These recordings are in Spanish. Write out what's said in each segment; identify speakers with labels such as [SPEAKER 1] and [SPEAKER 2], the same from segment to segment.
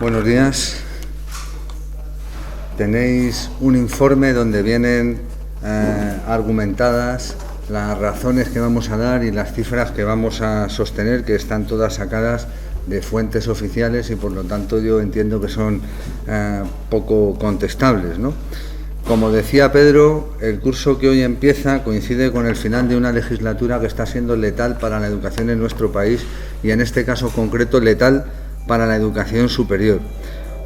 [SPEAKER 1] Buenos días. Tenéis un informe donde vienen argumentadas las razones que vamos a dar y las cifras que vamos a sostener, que están todas sacadas de fuentes oficiales y, por lo tanto, yo entiendo que son poco contestables, ¿no? Como decía Pedro, el curso que hoy empieza coincide con el final de una legislatura que está siendo letal para la educación en nuestro país y, en este caso concreto, letal para la educación superior.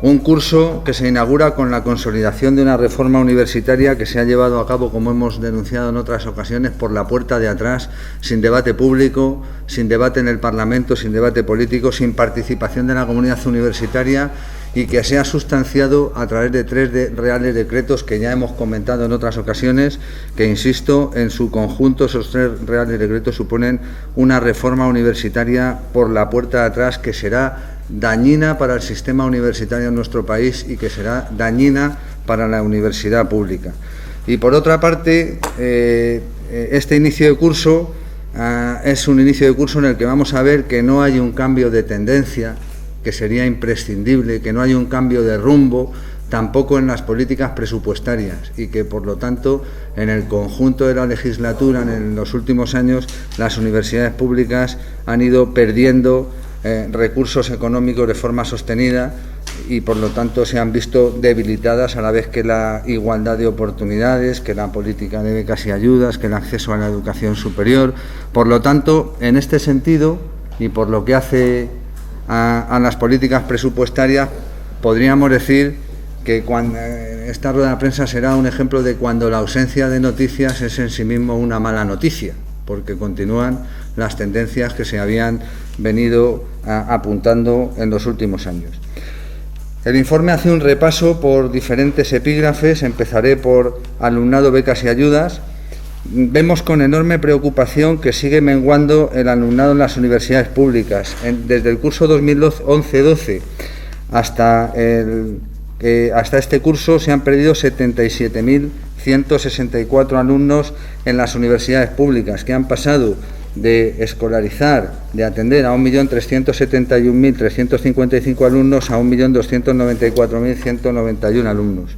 [SPEAKER 1] Un curso que se inaugura con la consolidación de una reforma universitaria que se ha llevado a cabo, como hemos denunciado en otras ocasiones, por la puerta de atrás, sin debate público, sin debate en el Parlamento, sin debate político, sin participación de la comunidad universitaria, y que se ha sustanciado a través de 3 reales decretos que ya hemos comentado en otras ocasiones, que, insisto, en su conjunto esos 3 reales decretos suponen una reforma universitaria por la puerta de atrás que será dañina para el sistema universitario en nuestro país y que será dañina para la universidad pública. Y, por otra parte, este inicio de curso es un inicio de curso en el que vamos a ver que no hay un cambio de tendencia, que sería imprescindible, que no hay un cambio de rumbo, tampoco en las políticas presupuestarias, y que, por lo tanto, en el conjunto de la legislatura, en los últimos años, las universidades públicas han ido perdiendo recursos económicos de forma sostenida y, por lo tanto, se han visto debilitadas, a la vez que la igualdad de oportunidades, que la política de becas y ayudas, que el acceso a la educación superior. Por lo tanto, en este sentido, y por lo que hace a las políticas presupuestarias, podríamos decir que esta rueda de prensa será un ejemplo de cuando la ausencia de noticias es en sí mismo una mala noticia, porque continúan las tendencias que se habían venido apuntando en los últimos años. El informe hace un repaso por diferentes epígrafes. Empezaré por alumnado, becas y ayudas. Vemos con enorme preocupación que sigue menguando el alumnado en las universidades públicas. Desde el curso 2011-12 hasta este curso se han perdido 77.164 alumnos en las universidades públicas, que han pasado de atender a 1.371.355 alumnos a 1.294.191 alumnos.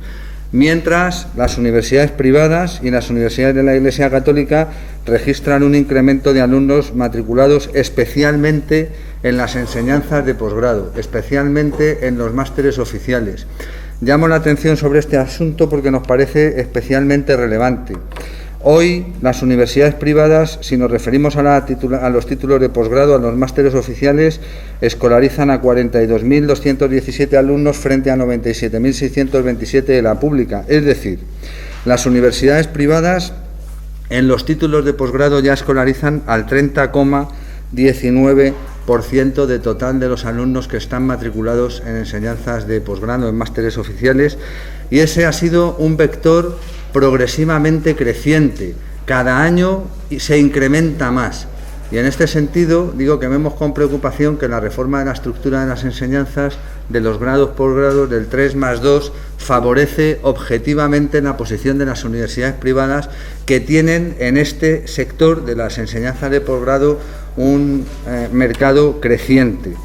[SPEAKER 1] Mientras, las universidades privadas y las universidades de la Iglesia Católica registran un incremento de alumnos matriculados, especialmente en las enseñanzas de posgrado, especialmente en los másteres oficiales. Llamo la atención sobre este asunto porque nos parece especialmente relevante. Hoy, las universidades privadas, si nos referimos a los títulos de posgrado, a los másteres oficiales, escolarizan a 42.217 alumnos frente a 97.627 de la pública. Es decir, las universidades privadas en los títulos de posgrado ya escolarizan al 30,19% de total de los alumnos que están matriculados en enseñanzas de posgrado, en másteres oficiales, y ese ha sido un vector progresivamente creciente. Cada año se incrementa más. Y en este sentido digo que vemos con preocupación que la reforma de la estructura de las enseñanzas de los grados, posgrados, del 3+2, favorece objetivamente la posición de las universidades privadas, que tienen en este sector de las enseñanzas de posgrado un mercado creciente.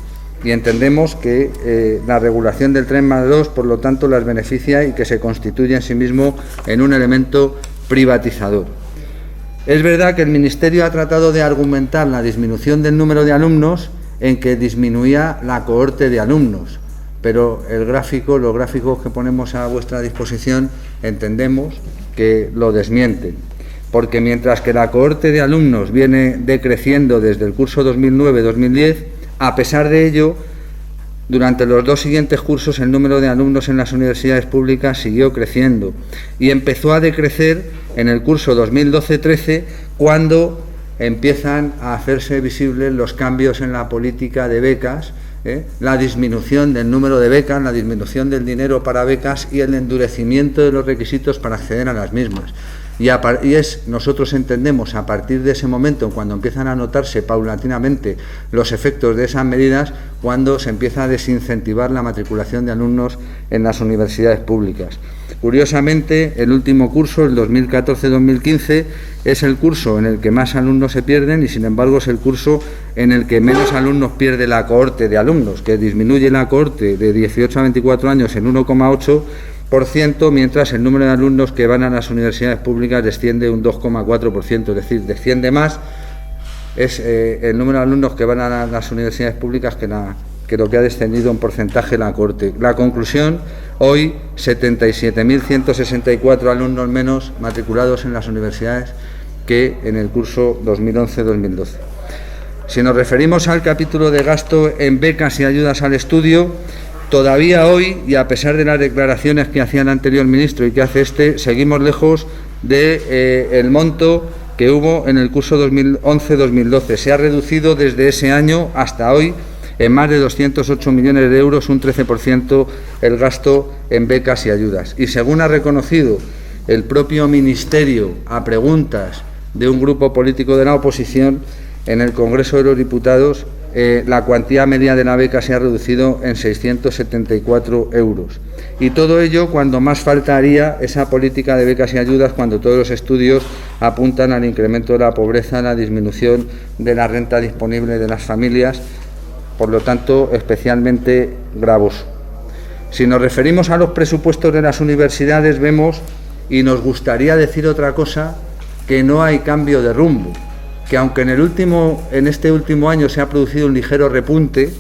[SPEAKER 1] Y entendemos que la regulación del 3+2, por lo tanto, las beneficia y que se constituye en sí mismo en un elemento privatizador. Es verdad que el Ministerio ha tratado de argumentar la disminución del número de alumnos en que disminuía la cohorte de alumnos, pero los gráficos que ponemos a vuestra disposición, entendemos que lo desmienten, porque mientras que la cohorte de alumnos viene decreciendo desde el curso 2009-2010, a pesar de ello, durante los 2 siguientes cursos el número de alumnos en las universidades públicas siguió creciendo y empezó a decrecer en el curso 2012-13, cuando empiezan a hacerse visibles los cambios en la política de becas, la disminución del número de becas, la disminución del dinero para becas y el endurecimiento de los requisitos para acceder a las mismas. y nosotros entendemos a partir de ese momento, cuando empiezan a notarse paulatinamente los efectos de esas medidas, cuando se empieza a desincentivar la matriculación de alumnos en las universidades públicas. Curiosamente, el último curso, el 2014-2015, es el curso en el que más alumnos se pierden y, sin embargo, es el curso en el que menos alumnos pierde la cohorte de alumnos, que disminuye la cohorte de 18 a 24 años en 1,8%, mientras el número de alumnos que van a las universidades públicas desciende un 2,4%, es decir, desciende más el número de alumnos que van a las universidades públicas que lo que ha descendido en porcentaje la cohorte. La conclusión: hoy 77.164 alumnos menos matriculados en las universidades que en el curso 2011-2012. Si nos referimos al capítulo de gasto en becas y ayudas al estudio, todavía hoy, y a pesar de las declaraciones que hacía el anterior ministro y que hace seguimos lejos del monto que hubo en el curso 2011-2012. Se ha reducido desde ese año hasta hoy en más de 208 millones de euros, un 13% el gasto en becas y ayudas. Y según ha reconocido el propio Ministerio a preguntas de un grupo político de la oposición en el Congreso de los Diputados, la cuantía media de la beca se ha reducido en 674 euros. Y todo ello cuando más falta haría esa política de becas y ayudas, cuando todos los estudios apuntan al incremento de la pobreza, a la disminución de la renta disponible de las familias, por lo tanto, especialmente gravoso. Si nos referimos a los presupuestos de las universidades, vemos, y nos gustaría decir otra cosa, que no hay cambio de rumbo, que aunque en este último año se ha producido un ligero repunte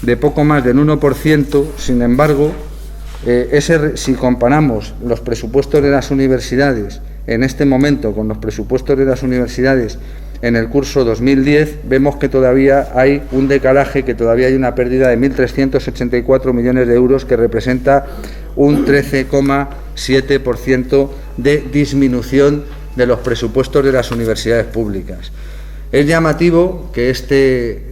[SPEAKER 1] de poco más del 1%, sin embargo, si comparamos los presupuestos de las universidades en este momento con los presupuestos de las universidades en el curso 2010, vemos que todavía hay un decalaje, que todavía hay una pérdida de 1.384 millones de euros, que representa un 13,7% de disminución de los presupuestos de las universidades públicas. Es llamativo que este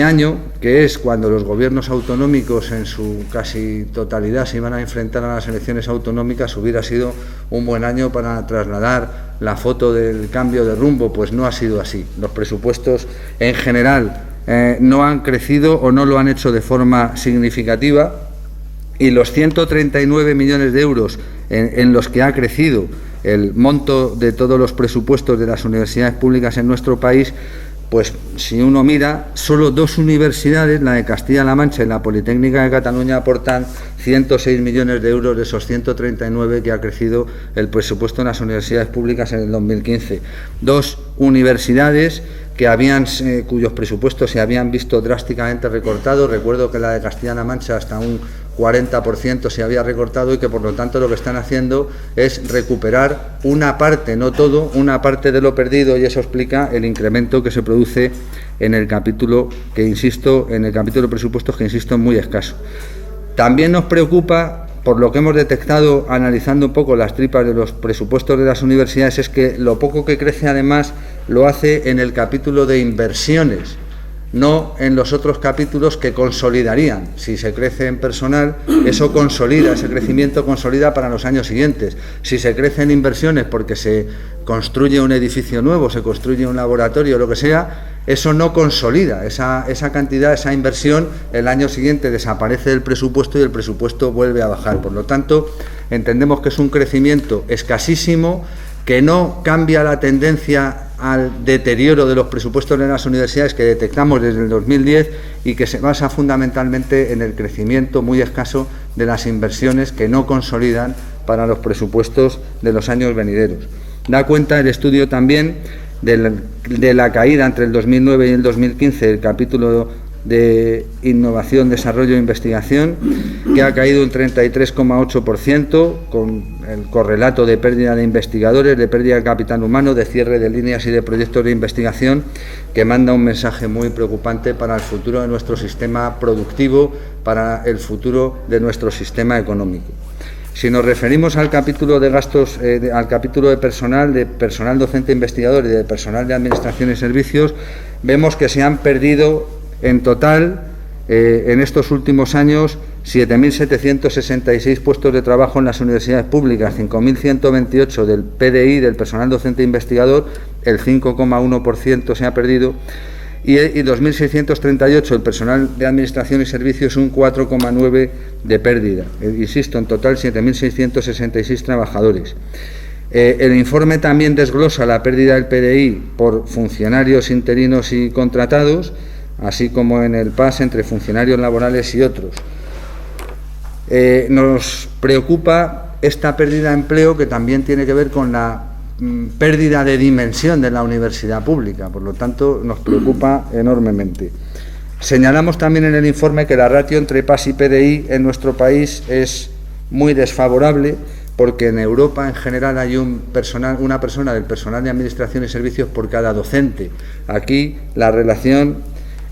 [SPEAKER 1] año, que es cuando los gobiernos autonómicos en su casi totalidad se iban a enfrentar a las elecciones autonómicas, hubiera sido un buen año para trasladar la foto del cambio de rumbo. Pues no ha sido así. Los presupuestos en general no han crecido o no lo han hecho de forma significativa, y los 139 millones de euros en los que ha crecido el monto de todos los presupuestos de las universidades públicas en nuestro país, pues si uno mira, solo dos universidades, la de Castilla-La Mancha y la Politécnica de Cataluña, aportan 106 millones de euros de esos 139 que ha crecido el presupuesto en las universidades públicas en el 2015. Dos universidades cuyos presupuestos se habían visto drásticamente recortados. Recuerdo que la de Castilla-La Mancha hasta un 40% se había recortado, y que por lo tanto lo que están haciendo es recuperar una parte, no todo, una parte de lo perdido, y eso explica el incremento que se produce en el capítulo de presupuestos, que insisto, es muy escaso. También nos preocupa, por lo que hemos detectado analizando un poco las tripas de los presupuestos de las universidades, es que lo poco que crece además lo hace en el capítulo de inversiones, no en los otros capítulos que consolidarían. Si se crece en personal, eso consolida, ese crecimiento consolida para los años siguientes. Si se crece en inversiones porque se construye un edificio nuevo, se construye un laboratorio, lo que sea, eso no consolida, esa cantidad, esa inversión, el año siguiente desaparece del presupuesto y el presupuesto vuelve a bajar. Por lo tanto, entendemos que es un crecimiento escasísimo, que no cambia la tendencia al deterioro de los presupuestos de las universidades que detectamos desde el 2010, y que se basa fundamentalmente en el crecimiento muy escaso de las inversiones, que no consolidan para los presupuestos de los años venideros. Da cuenta el estudio también de la caída entre el 2009 y el 2015 del capítulo de innovación, desarrollo e investigación, que ha caído un 33,8%, con el correlato de pérdida de investigadores, de pérdida de capital humano, de cierre de líneas y de proyectos de investigación, que manda un mensaje muy preocupante para el futuro de nuestro sistema productivo, para el futuro de nuestro sistema económico. Si nos referimos al capítulo de gastos, al capítulo de personal docente investigador y de personal de administración y servicios, vemos que se han perdido en total, en estos últimos años, 7.766 puestos de trabajo en las universidades públicas, 5.128 del PDI, del personal docente e investigador, el 5,1% se ha perdido, y 2.638 el personal de administración y servicios, un 4,9% de pérdida. Insisto, en total 7.666 trabajadores. El informe también desglosa la pérdida del PDI por funcionarios interinos y contratados, así como en el PAS entre funcionarios laborales y otros. Nos preocupa esta pérdida de empleo, que también tiene que ver con la pérdida de dimensión de la universidad pública, por lo tanto nos preocupa enormemente. Señalamos también en el informe que la ratio entre PAS y PDI en nuestro país es muy desfavorable, porque en Europa en general hay una persona del personal de administración y servicios por cada docente. Aquí la relación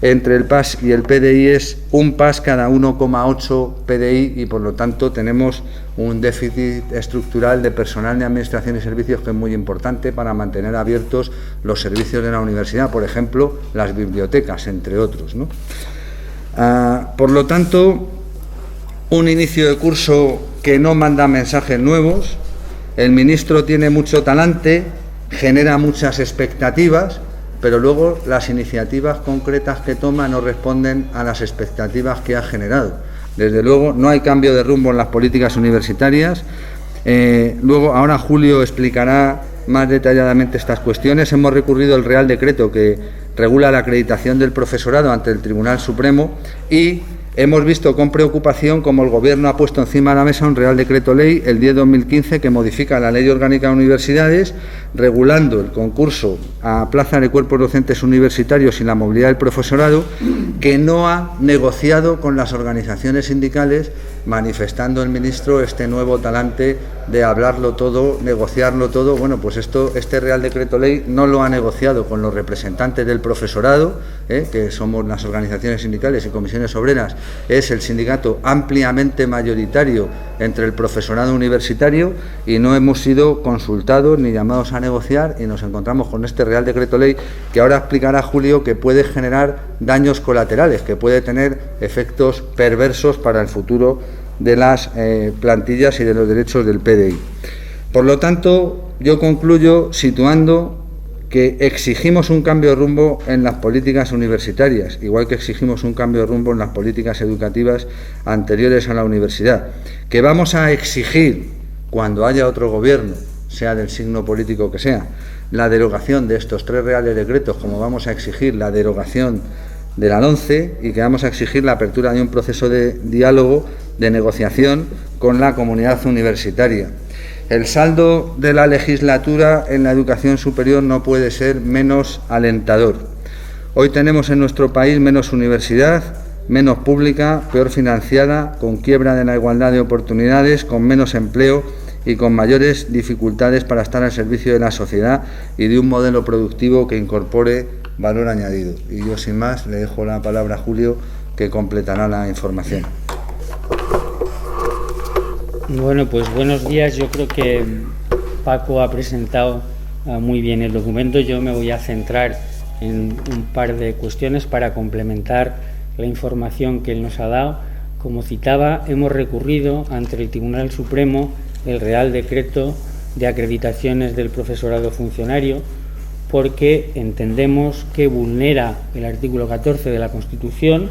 [SPEAKER 1] entre el PAS y el PDI es un PAS cada 1,8 PDI, y por lo tanto tenemos un déficit estructural de personal de administración y servicios que es muy importante para mantener abiertos los servicios de la universidad, por ejemplo, las bibliotecas, entre otros, ¿no? Por lo tanto, un inicio de curso que no manda mensajes nuevos. El ministro tiene mucho talante, genera muchas expectativas, pero luego las iniciativas concretas que toma no responden a las expectativas que ha generado. Desde luego no hay cambio de rumbo en las políticas universitarias. Luego, ahora Julio explicará más detalladamente estas cuestiones. Hemos recurrido al Real Decreto que regula la acreditación del profesorado ante el Tribunal Supremo, y hemos visto con preocupación cómo el Gobierno ha puesto encima de la mesa un Real Decreto Ley, el 10/2015, que modifica la Ley Orgánica de Universidades, regulando el concurso a plaza de cuerpos docentes universitarios y la movilidad del profesorado, que no ha negociado con las organizaciones sindicales, manifestando el ministro este nuevo talante de hablarlo todo, negociarlo todo. Bueno, pues este Real Decreto Ley no lo ha negociado con los representantes del profesorado, que somos las organizaciones sindicales y comisiones obreras. Es el sindicato ampliamente mayoritario entre el profesorado universitario, y no hemos sido consultados ni llamados a negociar, y nos encontramos con este Real Decreto Ley que ahora explicará Julio, que puede generar daños colaterales, que puede tener efectos perversos para el futuro de las plantillas y de los derechos del PDI. Por lo tanto, yo concluyo situando que exigimos un cambio de rumbo en las políticas universitarias, igual que exigimos un cambio de rumbo en las políticas educativas anteriores a la universidad, que vamos a exigir cuando haya otro gobierno, sea del signo político que sea, la derogación de estos 3 reales decretos, como vamos a exigir la derogación de la LOMCE, y que vamos a exigir la apertura de un proceso de diálogo, de negociación con la comunidad universitaria. El saldo de la legislatura en la educación superior no puede ser menos alentador. Hoy tenemos en nuestro país menos universidad, menos pública, peor financiada, con quiebra de la igualdad de oportunidades, con menos empleo y con mayores dificultades para estar al servicio de la sociedad y de un modelo productivo que incorpore valor añadido. Y yo, sin más, le dejo la palabra a Julio, que completará la información.
[SPEAKER 2] Bueno, pues buenos días. Yo creo que Paco ha presentado muy bien el documento. Yo me voy a centrar en un par de cuestiones para complementar la información que él nos ha dado. Como citaba, hemos recurrido ante el Tribunal Supremo el Real Decreto de acreditaciones del profesorado funcionario, porque entendemos que vulnera el artículo 14 de la Constitución,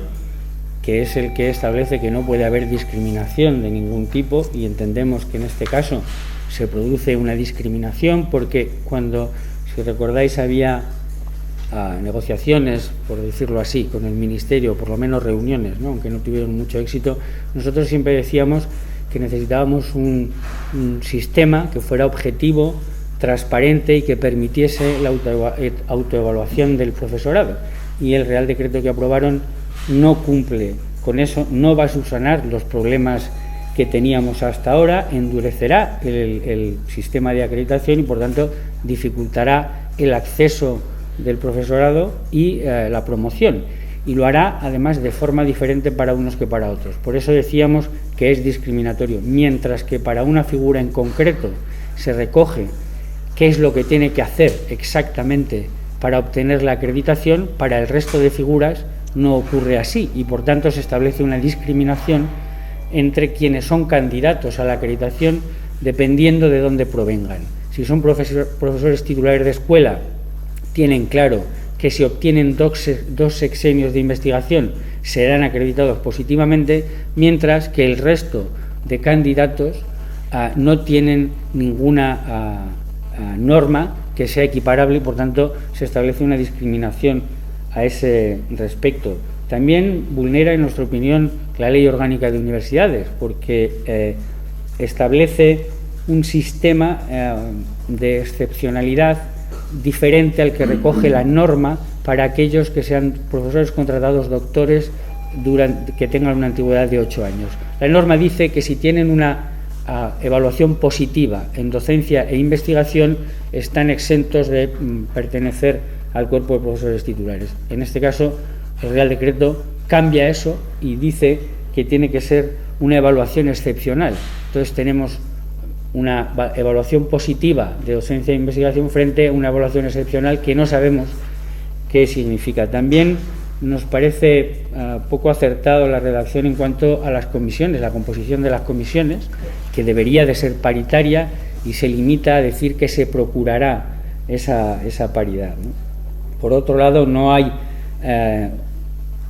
[SPEAKER 2] que es el que establece que no puede haber discriminación de ningún tipo, y entendemos que en este caso se produce una discriminación, porque cuando, si recordáis, había negociaciones, por decirlo así, con el Ministerio, por lo menos reuniones, ¿no?, aunque no tuvieron mucho éxito, nosotros siempre decíamos que necesitábamos un sistema que fuera objetivo, transparente y que permitiese la autoevaluación del profesorado, y el Real Decreto que aprobaron no cumple con eso, no va a subsanar los problemas que teníamos hasta ahora, endurecerá el sistema de acreditación y, por tanto, dificultará el acceso del profesorado y la promoción, y lo hará además de forma diferente para unos que para otros. Por eso decíamos que es discriminatorio, mientras que para una figura en concreto se recoge qué es lo que tiene que hacer exactamente para obtener la acreditación, para el resto de figuras no ocurre así, y por tanto se establece una discriminación entre quienes son candidatos a la acreditación dependiendo de dónde provengan. Si son profesores titulares de escuela, tienen claro que si obtienen dos sexenios de investigación serán acreditados positivamente, mientras que el resto de candidatos no tienen ninguna norma que sea equiparable y, por tanto, se establece una discriminación a ese respecto. También vulnera, en nuestra opinión, la Ley Orgánica de Universidades, porque establece un sistema de excepcionalidad diferente al que recoge la norma para aquellos que sean profesores contratados doctores que tengan una antigüedad de 8 años. La norma dice que si tienen una evaluación positiva en docencia e investigación están exentos de pertenecer al cuerpo de profesores titulares. En este caso, el Real Decreto cambia eso y dice que tiene que ser una evaluación excepcional. Entonces tenemos una evaluación positiva de docencia e investigación frente a una evaluación excepcional que no sabemos qué significa. También nos parece poco acertado la redacción en cuanto a las comisiones, la composición de las comisiones, que debería de ser paritaria y se limita a decir que se procurará esa paridad, ¿no? Por otro lado, no hay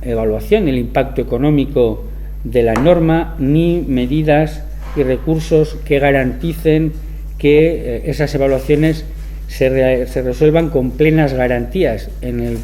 [SPEAKER 2] evaluación del impacto económico de la norma ni medidas y recursos que garanticen que esas evaluaciones se resuelvan con plenas garantías. En el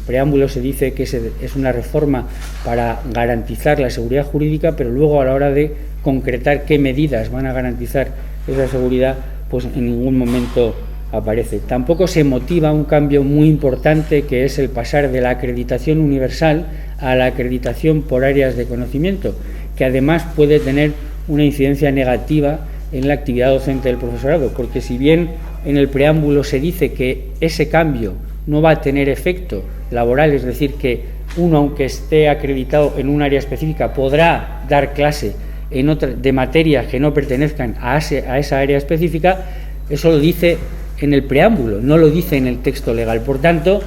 [SPEAKER 2] preámbulo se dice que es una reforma para garantizar la seguridad jurídica, pero luego a la hora de concretar qué medidas van a garantizar esa seguridad, pues en ningún momento aparece. Tampoco se motiva un cambio muy importante, que es el pasar de la acreditación universal a la acreditación por áreas de conocimiento, que además puede tener una incidencia negativa en la actividad docente del profesorado, porque si bien en el preámbulo se dice que ese cambio no va a tener efecto laboral, es decir, que uno, aunque esté acreditado en un área específica, podrá dar clase de materias que no pertenezcan a esa área específica, eso lo dice en el preámbulo, no lo dice en el texto legal. Por tanto,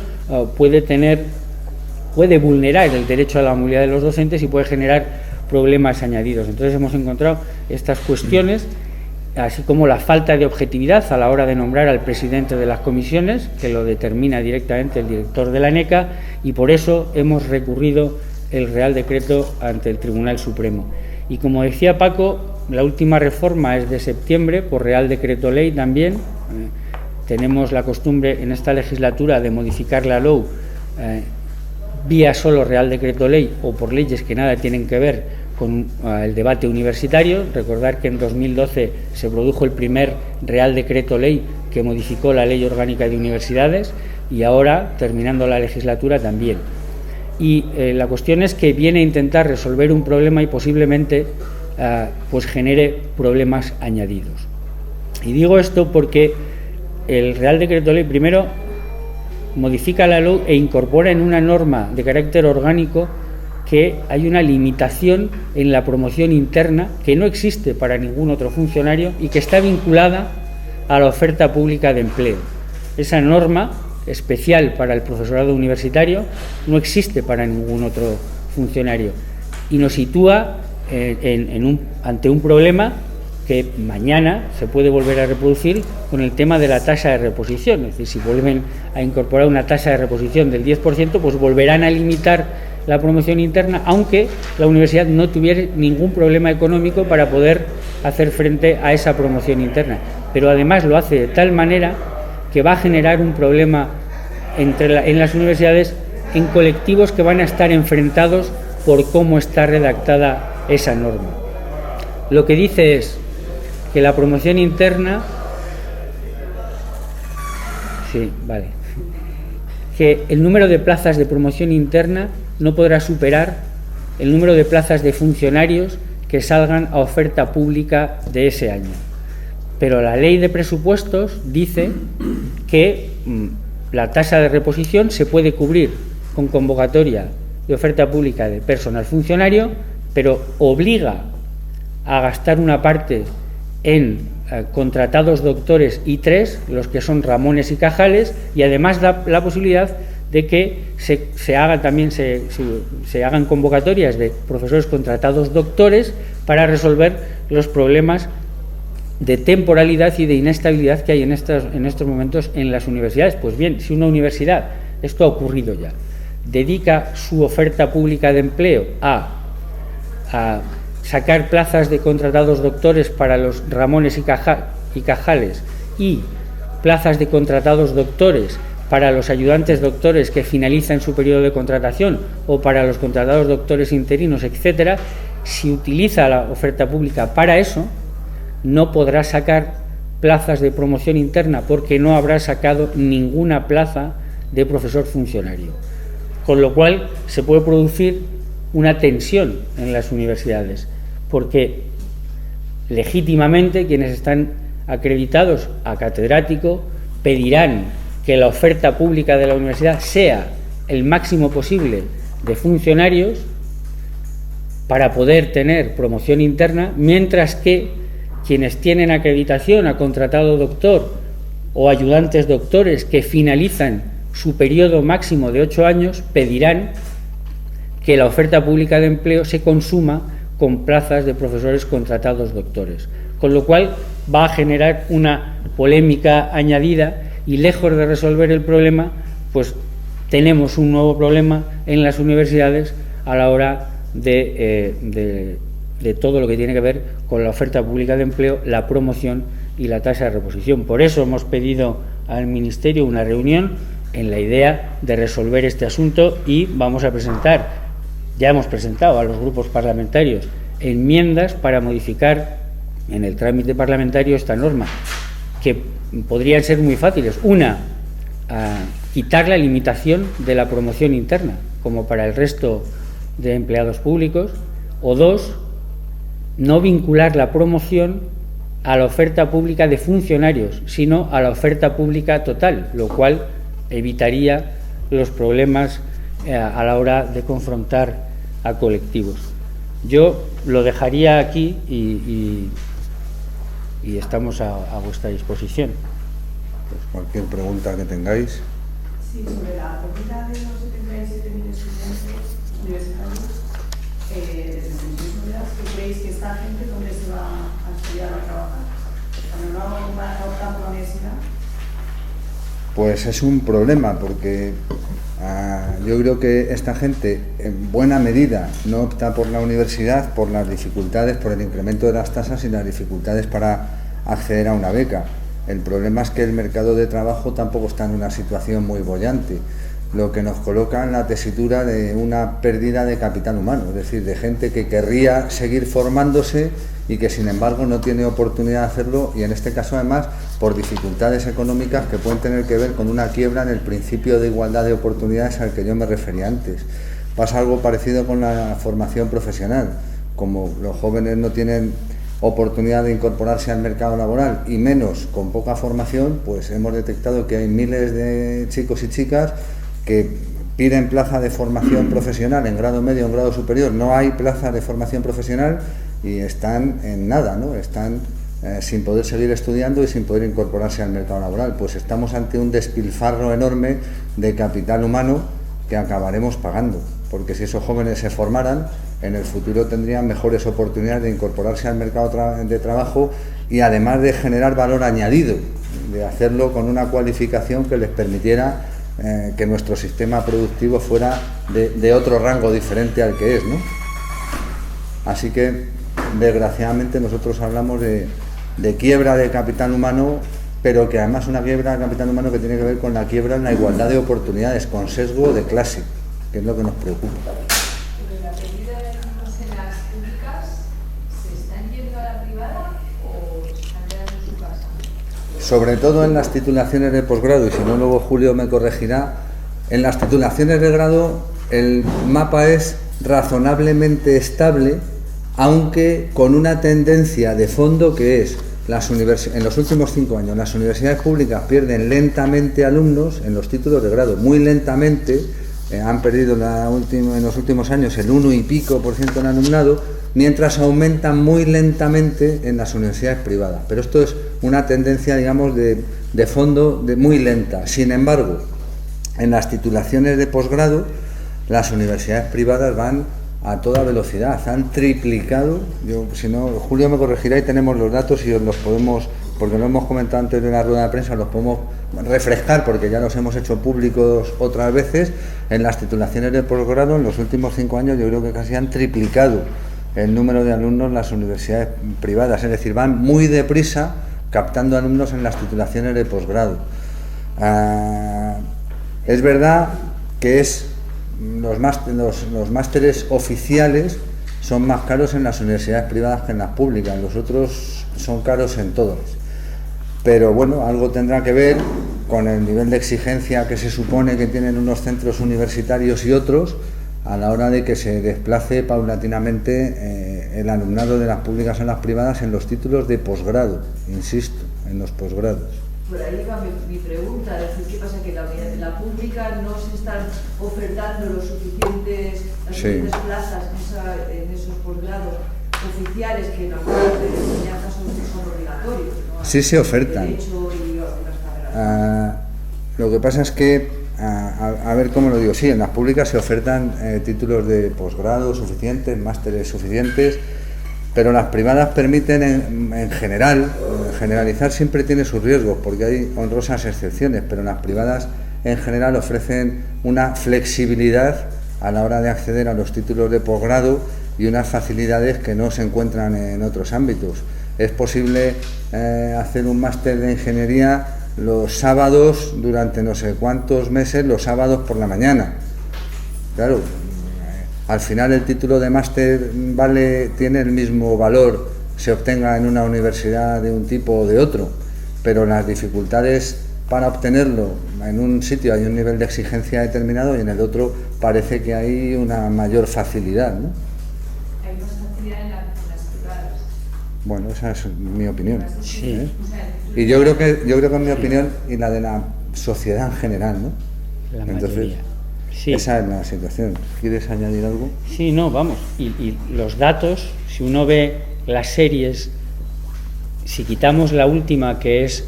[SPEAKER 2] puede vulnerar el derecho a la movilidad de los docentes y puede generar problemas añadidos. Entonces hemos encontrado estas cuestiones, así como la falta de objetividad a la hora de nombrar al presidente de las comisiones, que lo determina directamente el director de la ANECA, y por eso hemos recurrido el Real Decreto ante el Tribunal Supremo. Y como decía Paco, la última reforma es de septiembre, por Real Decreto Ley también. Tenemos la costumbre en esta legislatura de modificar la LOU vía solo Real Decreto Ley o por leyes que nada tienen que ver con el debate universitario. Recordar que en 2012 se produjo el primer Real Decreto Ley que modificó la Ley Orgánica de Universidades, y ahora, terminando la legislatura, también. Y la cuestión es que viene a intentar resolver un problema y posiblemente pues genere problemas añadidos. Y digo esto porque el Real Decreto Ley primero modifica la LOU e incorpora en una norma de carácter orgánico que hay una limitación en la promoción interna que no existe para ningún otro funcionario y que está vinculada a la oferta pública de empleo. Esa norma especial para el profesorado universitario no existe para ningún otro funcionario y nos sitúa ante un problema que mañana se puede volver a reproducir con el tema de la tasa de reposición. Es decir, si vuelven a incorporar una tasa de reposición del 10%, pues volverán a limitar la promoción interna, aunque la universidad no tuviera ningún problema económico para poder hacer frente a esa promoción interna. Pero además lo hace de tal manera que va a generar un problema en las universidades, en colectivos que van a estar enfrentados por cómo está redactada esa norma. Lo que dice es que la promoción interna, que el número de plazas de promoción interna no podrá superar el número de plazas de funcionarios que salgan a oferta pública de ese año. Pero la ley de presupuestos dice que la tasa de reposición se puede cubrir con convocatoria de oferta pública de personal funcionario, pero obliga a gastar una parte en contratados doctores I3, los que son Ramones y Cajales, y además da la posibilidad de que se hagan convocatorias de profesores contratados doctores para resolver los problemas de temporalidad y de inestabilidad que hay en estos momentos en las universidades. Pues bien, si una universidad, esto ha ocurrido ya, dedica su oferta pública de empleo a sacar plazas de contratados doctores para los Ramones y Cajales y plazas de contratados doctores para los ayudantes doctores que finalizan su periodo de contratación o para los contratados doctores interinos, etcétera, si utiliza la oferta pública para eso, no podrá sacar plazas de promoción interna porque no habrá sacado ninguna plaza de profesor funcionario. Con lo cual se puede producir una tensión en las universidades, porque legítimamente quienes están acreditados a catedrático pedirán que la oferta pública de la universidad sea el máximo posible de funcionarios para poder tener promoción interna, mientras que quienes tienen acreditación a contratado doctor o ayudantes doctores que finalizan su periodo máximo de 8 años pedirán que la oferta pública de empleo se consuma con plazas de profesores contratados doctores, con lo cual va a generar una polémica añadida y, lejos de resolver el problema, pues tenemos un nuevo problema en las universidades a la hora de todo lo que tiene que ver con la oferta pública de empleo, la promoción y la tasa de reposición. Por eso hemos pedido al Ministerio una reunión en la idea de resolver este asunto y vamos a presentar, ya hemos presentado a los grupos parlamentarios enmiendas para modificar en el trámite parlamentario esta norma, que podrían ser muy fáciles. Una, quitar la limitación de la promoción interna, como para el resto de empleados públicos, o dos, no vincular la promoción a la oferta pública de funcionarios, sino a la oferta pública total, lo cual evitaría los problemas a la hora de confrontar a colectivos. Yo lo dejaría aquí y estamos a vuestra disposición.
[SPEAKER 1] Pues cualquier pregunta que tengáis.
[SPEAKER 3] Sí, sobre la acogida de los 77.000 estudiantes universitarios desde las universidades, ¿qué creéis que esta gente dónde se va a estudiar o a trabajar? Cuando no va a optar por la universidad.
[SPEAKER 1] Pues es un problema, porque yo creo que esta gente en buena medida no opta por la universidad por las dificultades, por el incremento de las tasas y las dificultades para acceder a una beca. El problema es que el mercado de trabajo tampoco está en una situación muy boyante, lo que nos coloca en la tesitura de una pérdida de capital humano, es decir, de gente que querría seguir formándose y que sin embargo no tiene oportunidad de hacerlo, y en este caso además por dificultades económicas que pueden tener que ver con una quiebra en el principio de igualdad de oportunidades al que yo me refería antes. Pasa algo parecido con la formación profesional. Como los jóvenes no tienen oportunidad de incorporarse al mercado laboral y menos con poca formación, pues hemos detectado que hay miles de chicos y chicas que piden plaza de formación profesional en grado medio o en grado superior. No hay plaza de formación profesional y están en nada, ¿no? Están sin poder seguir estudiando y sin poder incorporarse al mercado laboral. Pues estamos ante un despilfarro enorme de capital humano que acabaremos pagando, porque si esos jóvenes se formaran, en el futuro tendrían mejores oportunidades de incorporarse al mercado de trabajo y además de generar valor añadido, de hacerlo con una cualificación que les permitiera que nuestro sistema productivo fuera de otro rango diferente al que es, ¿no? Así que, desgraciadamente, nosotros hablamos de quiebra de capital humano, pero que además una quiebra de capital humano que tiene que ver con la quiebra en la igualdad de oportunidades, con sesgo de clase, que es lo que nos preocupa.
[SPEAKER 4] ¿Pero la pérdida de alumnos en las públicas se están yendo a la privada o se están quedando en su casa?
[SPEAKER 1] Sobre todo en las titulaciones de posgrado, y si no luego Julio me corregirá, en las titulaciones de grado el mapa es razonablemente estable, aunque con una tendencia de fondo que es, en los últimos 5 años, las universidades públicas pierden lentamente alumnos en los títulos de grado, muy lentamente, han perdido en los últimos años el 1 y pico % del alumnado, mientras aumentan muy lentamente en las universidades privadas. Pero esto es una tendencia, digamos, de fondo muy lenta. Sin embargo, en las titulaciones de posgrado, las universidades privadas van a toda velocidad, han triplicado. Yo, si no, Julio me corregirá y tenemos los datos y os los podemos, porque lo hemos comentado antes de la rueda de prensa, los podemos refrescar porque ya los hemos hecho públicos otras veces. En las titulaciones de posgrado, en los últimos 5 años, yo creo que casi han triplicado el número de alumnos en las universidades privadas, es decir, van muy deprisa captando alumnos en las titulaciones de posgrado. Es verdad que los másteres oficiales son más caros en las universidades privadas que en las públicas, los otros son caros en todos. Pero bueno, algo tendrá que ver con el nivel de exigencia que se supone que tienen unos centros universitarios y otros a la hora de que se desplace paulatinamente el alumnado de las públicas a las privadas en los títulos de posgrado, insisto, en los posgrados.
[SPEAKER 5] Por ahí va mi pregunta, es decir, ¿qué pasa? Que en la pública no se están ofertando las suficientes plazas en esos posgrados oficiales que en algunas de enseñanza son obligatorios, ¿no?
[SPEAKER 1] Sí se ofertan.
[SPEAKER 5] Derecho y otras carreras.
[SPEAKER 1] Lo que pasa es que, a ver cómo lo digo, sí, en las públicas se ofertan títulos de posgrado suficientes, másteres suficientes, pero las privadas permiten en general, generalizar siempre tiene sus riesgos porque hay honrosas excepciones, pero las privadas en general ofrecen una flexibilidad a la hora de acceder a los títulos de posgrado y unas facilidades que no se encuentran en otros ámbitos. Es posible hacer un máster de ingeniería los sábados durante no sé cuántos meses, los sábados por la mañana. Claro, al final el título de máster tiene el mismo valor, se obtenga en una universidad de un tipo o de otro, pero las dificultades para obtenerlo en un sitio hay un nivel de exigencia determinado y en el otro parece que hay una mayor facilidad, ¿no?
[SPEAKER 4] Hay más facilidad en las privadas.
[SPEAKER 1] Bueno, esa es mi opinión.
[SPEAKER 2] Sí.
[SPEAKER 1] Y yo creo que es mi opinión y la de la sociedad en general, ¿no?
[SPEAKER 2] La
[SPEAKER 1] Entonces,
[SPEAKER 2] mayoría. Sí.
[SPEAKER 1] Esa es la situación. ¿Quieres añadir algo?
[SPEAKER 2] Sí, no, vamos. Y los datos, si uno ve las series, si quitamos la última, que es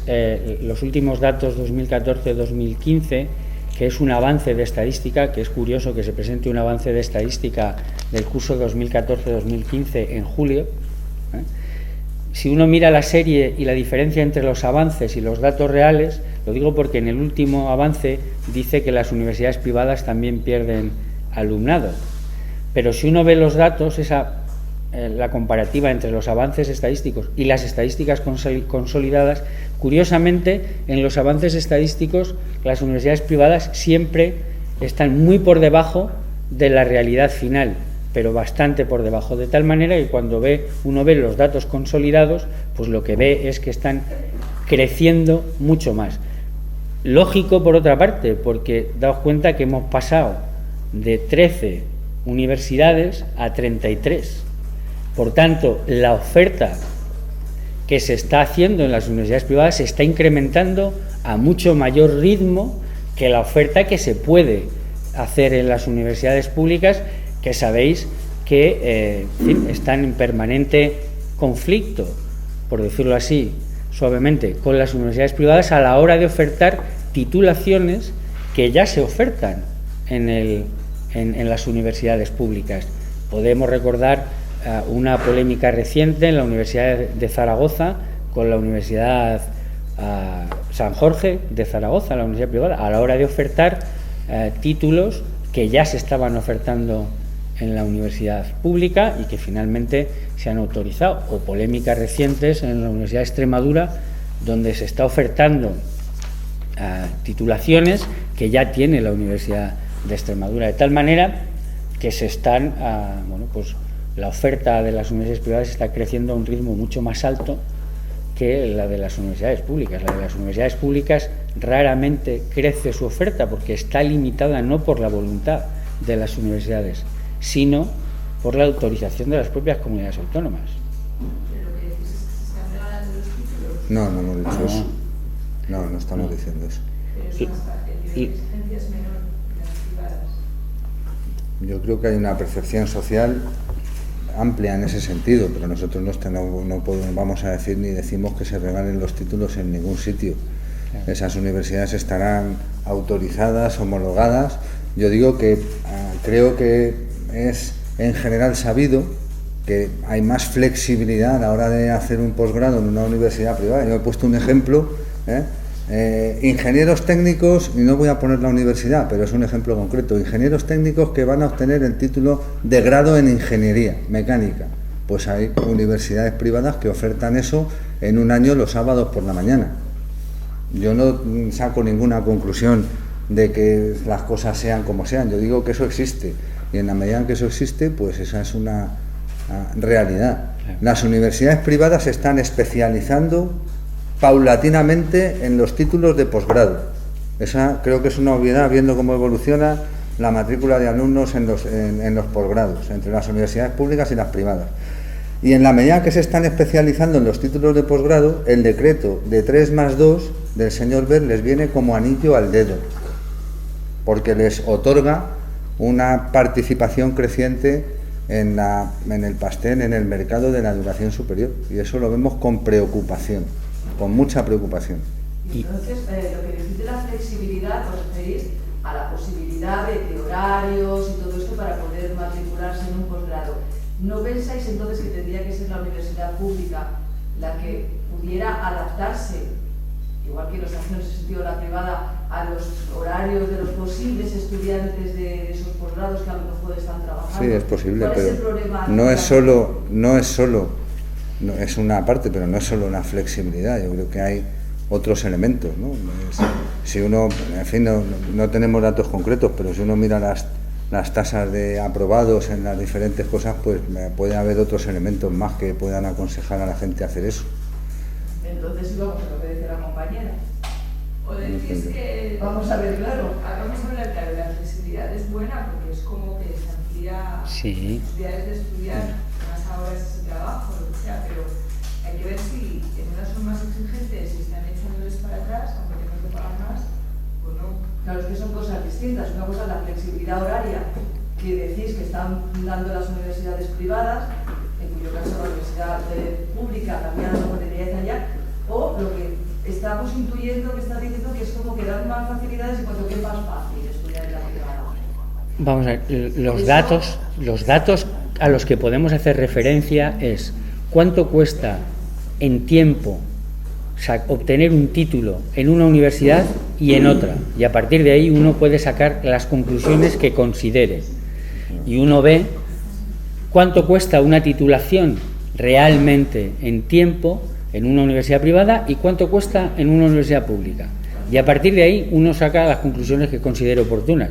[SPEAKER 2] los últimos datos 2014-2015, que es un avance de estadística, que es curioso que se presente un avance de estadística del curso 2014-2015 en julio. Si uno mira la serie y la diferencia entre los avances y los datos reales, lo digo porque en el último avance dice que las universidades privadas también pierden alumnado. Pero si uno ve los datos, la comparativa entre los avances estadísticos y las estadísticas consolidadas, curiosamente, en los avances estadísticos las universidades privadas siempre están muy por debajo de la realidad final, pero bastante por debajo, de tal manera que cuando uno ve los datos consolidados, pues lo que ve es que están creciendo mucho más. Lógico, por otra parte, porque daos cuenta que hemos pasado de 13 universidades a 33. Por tanto, la oferta que se está haciendo en las universidades privadas se está incrementando a mucho mayor ritmo que la oferta que se puede hacer en las universidades públicas, que sabéis que están en permanente conflicto, por decirlo así, suavemente, con las universidades privadas a la hora de ofertar titulaciones que ya se ofertan en las universidades públicas. Podemos recordar una polémica reciente en la Universidad de Zaragoza con la Universidad San Jorge de Zaragoza, la universidad privada, a la hora de ofertar títulos que ya se estaban ofertando en la universidad pública y que finalmente se han autorizado, o polémicas recientes en la Universidad de Extremadura, donde se está ofertando titulaciones que ya tiene la Universidad de Extremadura, de tal manera que se están, pues la oferta de las universidades privadas está creciendo a un ritmo mucho más alto que la de las universidades públicas. La de las universidades públicas raramente crece su oferta porque está limitada no por la voluntad de las universidades, sino por la autorización de las propias comunidades autónomas.
[SPEAKER 4] Pero lo que decís es que se están regalando los títulos.
[SPEAKER 1] No hemos dicho eso. No estamos diciendo eso.
[SPEAKER 4] Pero es más, el nivel de exigencia es menor que las privadas.
[SPEAKER 1] Yo creo que hay una percepción social amplia en ese sentido, pero nosotros no vamos a decir ni decimos que se regalen los títulos en ningún sitio. Esas universidades estarán autorizadas, homologadas. Yo digo que creo que es en general sabido que hay más flexibilidad a la hora de hacer un posgrado en una universidad privada. Yo he puesto un ejemplo, ingenieros técnicos, y no voy a poner la universidad, pero es un ejemplo concreto, ingenieros técnicos que van a obtener el título de grado en ingeniería mecánica. Pues hay universidades privadas que ofertan eso en un año los sábados por la mañana. Yo no saco ninguna conclusión de que las cosas sean como sean, yo digo que eso existe, y en la medida en que eso existe, pues esa es una realidad. Las universidades privadas se están especializando paulatinamente en los títulos de posgrado. Esa creo que es una obviedad, viendo cómo evoluciona la matrícula de alumnos en los posgrados, entre las universidades públicas y las privadas. Y en la medida que se están especializando en los títulos de posgrado, el decreto de 3+2 del señor Wert les viene como anillo al dedo, porque les otorga una participación creciente en el pastel, en el mercado de la educación superior, y eso lo vemos con preocupación, con mucha preocupación.
[SPEAKER 5] Y entonces, lo que decís de la flexibilidad, os referís a la posibilidad de horarios y todo esto para poder matricularse en un posgrado. ¿No pensáis entonces que tendría que ser la universidad pública la que pudiera adaptarse, igual que los hace en ese sentido la privada, a los horarios de los posibles estudiantes de esos posgrados que a lo mejor están trabajando?
[SPEAKER 1] Sí, es posible,
[SPEAKER 5] ¿Cuál
[SPEAKER 1] pero
[SPEAKER 5] es el problema?
[SPEAKER 1] es una parte, pero no es solo la flexibilidad. Yo creo que hay otros elementos, ¿no? Si uno, en fin, no tenemos datos concretos, pero si uno mira las tasas de aprobados en las diferentes cosas, pues puede haber otros elementos más que puedan aconsejar a la gente a hacer eso.
[SPEAKER 5] Entonces íbamos a lo que decía la compañera.
[SPEAKER 4] O decís que...
[SPEAKER 5] Vamos a ver, claro.
[SPEAKER 4] Vamos a hablar, claro, la flexibilidad es buena porque es como que se amplía posibilidades de estudiar más horas ese trabajo, lo que sea, pero hay que ver si en unas son más exigentes y están echándoles para atrás, aunque tengan que pagar más, o no.
[SPEAKER 5] Claro, es que son cosas distintas. Una cosa es la flexibilidad horaria que decís que están dando las universidades privadas, en cuyo caso la universidad pública también no podría ir allá, o lo que estamos intuyendo que está diciendo que es como que dan más facilidades y cuanto que es más fácil estudiar en la privada.
[SPEAKER 2] Vamos a ver, los datos a los que podemos hacer referencia es cuánto cuesta en tiempo obtener un título en una universidad y en otra, y a partir de ahí uno puede sacar las conclusiones que considere, y uno ve cuánto cuesta una titulación realmente en tiempo en una universidad privada y cuánto cuesta en una universidad pública, y a partir de ahí uno saca las conclusiones que considere oportunas.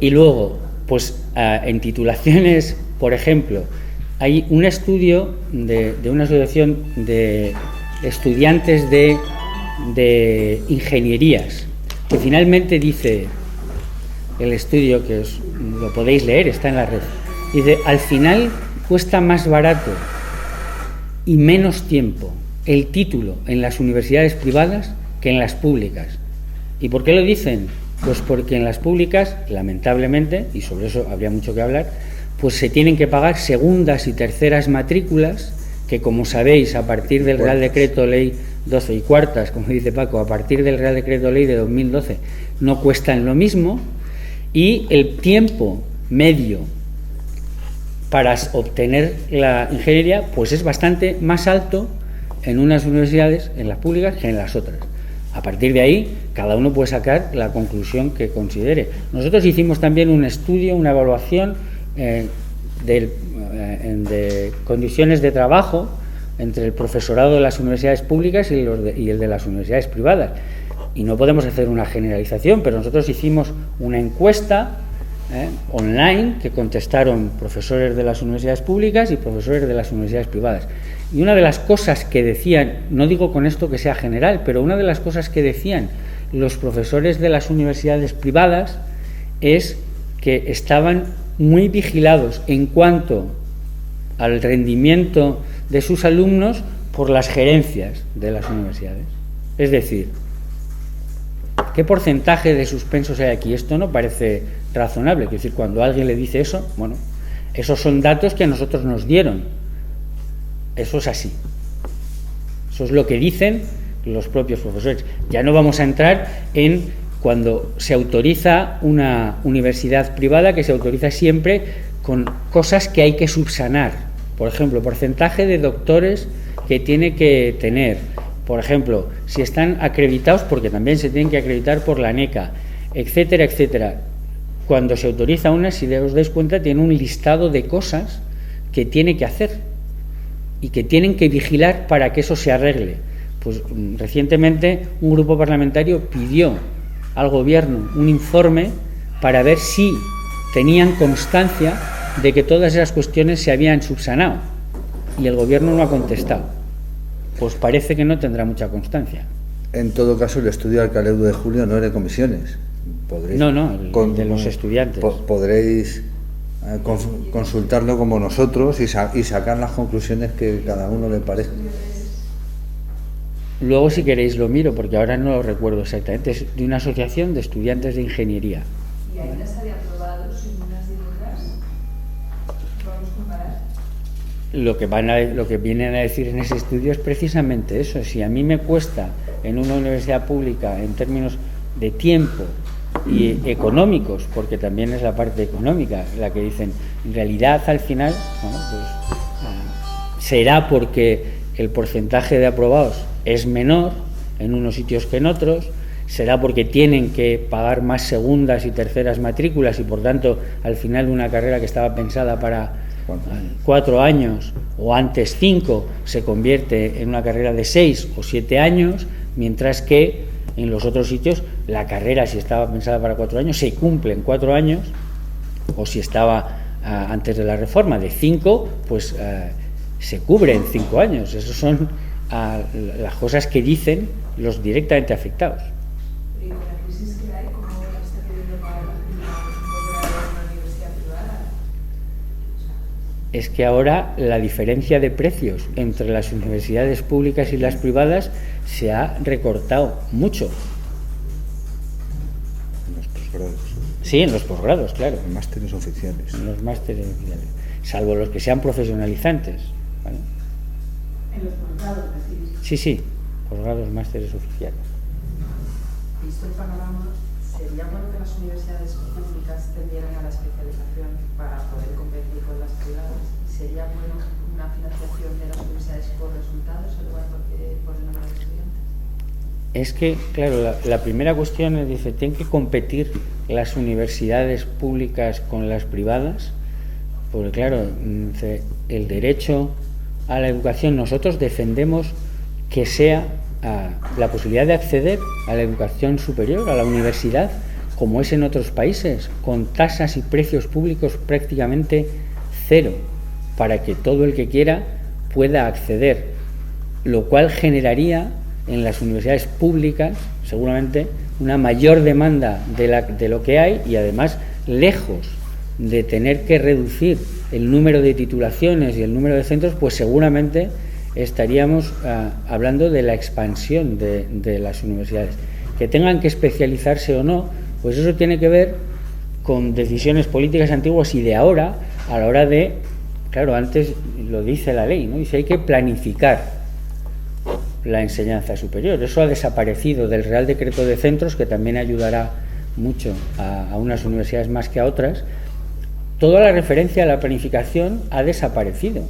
[SPEAKER 2] Y luego, pues en titulaciones, por ejemplo, hay un estudio de una asociación de estudiantes de ingenierías, que finalmente dice, el estudio, que lo podéis leer, está en la red, dice, al final cuesta más barato y menos tiempo el título en las universidades privadas que en las públicas. ¿Y por qué lo dicen? Pues porque en las públicas, lamentablemente, y sobre eso habría mucho que hablar, pues se tienen que pagar segundas y terceras matrículas, que como sabéis, a partir del Real Decreto Ley 12 y cuartas, como dice Paco, a partir del Real Decreto Ley de 2012, no cuestan lo mismo, y el tiempo medio para obtener la ingeniería pues es bastante más alto en unas universidades, en las públicas, que en las otras. A partir de ahí, cada uno puede sacar la conclusión que considere. Nosotros hicimos también un estudio, una evaluación de condiciones de trabajo entre el profesorado de las universidades públicas y el de las universidades privadas. Y no podemos hacer una generalización, pero nosotros hicimos una encuesta online que contestaron profesores de las universidades públicas y profesores de las universidades privadas. Y una de las cosas que decían, no digo con esto que sea general, pero una de las cosas que decían los profesores de las universidades privadas es que estaban muy vigilados en cuanto al rendimiento de sus alumnos por las gerencias de las universidades. Es decir, ¿qué porcentaje de suspensos hay aquí? Esto no parece razonable. Es decir, cuando alguien le dice eso, bueno, esos son datos que a nosotros nos dieron. Eso es así. Eso es lo que dicen los propios profesores. Ya no vamos a entrar en cuando se autoriza una universidad privada, que se autoriza siempre con cosas que hay que subsanar. Por ejemplo, porcentaje de doctores que tiene que tener. Por ejemplo, si están acreditados, porque también se tienen que acreditar por la ANECA, etcétera, etcétera. Cuando se autoriza una, si os dais cuenta, tiene un listado de cosas que tiene que hacer y que tienen que vigilar para que eso se arregle. Pues recientemente un grupo parlamentario pidió al gobierno un informe para ver si tenían constancia de que todas esas cuestiones se habían subsanado, y el gobierno no ha contestado. Pues parece que no tendrá mucha constancia.
[SPEAKER 1] En todo caso, el estudio del Caleudo de Julio no es de comisiones.
[SPEAKER 2] El de los estudiantes.
[SPEAKER 1] Podréis consultarlo como nosotros y sacar las conclusiones que cada uno le parezca.
[SPEAKER 2] Luego, si queréis, lo miro, porque ahora no lo recuerdo exactamente. Es de una asociación de estudiantes de ingeniería.
[SPEAKER 4] ¿Y ahí las había aprobado sin unas y otras? ¿Podemos comparar?
[SPEAKER 2] Lo que vienen a decir en ese estudio es precisamente eso. Si a mí me cuesta en una universidad pública, en términos de tiempo y económicos, porque también es la parte económica la que dicen, en realidad al final, bueno, pues será porque el porcentaje de aprobados es menor en unos sitios que en otros, será porque tienen que pagar más segundas y terceras matrículas y por tanto al final de una carrera que estaba pensada para 4 años o antes 5 se convierte en una carrera de 6 o 7 años, mientras que en los otros sitios la carrera, si estaba pensada para 4 años, se cumple en 4 años, o si estaba antes de la reforma de 5, pues se cubre en 5 años. Esas son las cosas que dicen los directamente afectados.
[SPEAKER 4] ¿Y con la crisis que hay, cómo está queriendo pagar una universidad privada?
[SPEAKER 2] Es que ahora la diferencia de precios entre las universidades públicas y las privadas se ha recortado mucho.
[SPEAKER 1] En los posgrados.
[SPEAKER 2] Sí, en los posgrados, claro.
[SPEAKER 1] En másteres oficiales.
[SPEAKER 2] En los másteres oficiales. Salvo los que sean profesionalizantes, ¿vale?
[SPEAKER 3] En los posgrados, decís.
[SPEAKER 2] Sí, posgrados, másteres oficiales.
[SPEAKER 6] Visto el panorama, ¿sería bueno que las universidades públicas tendieran a la especialización para poder competir con las privadas? ¿Sería bueno una financiación de las universidades por resultados en lugar por el número de estudiantes?
[SPEAKER 2] Es que, claro, la primera cuestión es, dice, ¿tienen que competir las universidades públicas con las privadas? Porque, claro, el derecho a la educación, nosotros defendemos que sea la posibilidad de acceder a la educación superior, a la universidad, como es en otros países, con tasas y precios públicos prácticamente cero, para que todo el que quiera pueda acceder, lo cual generaría en las universidades públicas seguramente una mayor demanda de lo que hay, y además, lejos de tener que reducir el número de titulaciones y el número de centros, pues seguramente estaríamos hablando de la expansión de las universidades. Que tengan que especializarse o no, pues eso tiene que ver con decisiones políticas antiguas y de ahora, a la hora de, claro, antes lo dice la ley, ¿no? Dice, hay que planificar la enseñanza superior. Eso ha desaparecido del Real Decreto de Centros, que también ayudará mucho a unas universidades más que a otras. Toda la referencia a la planificación ha desaparecido,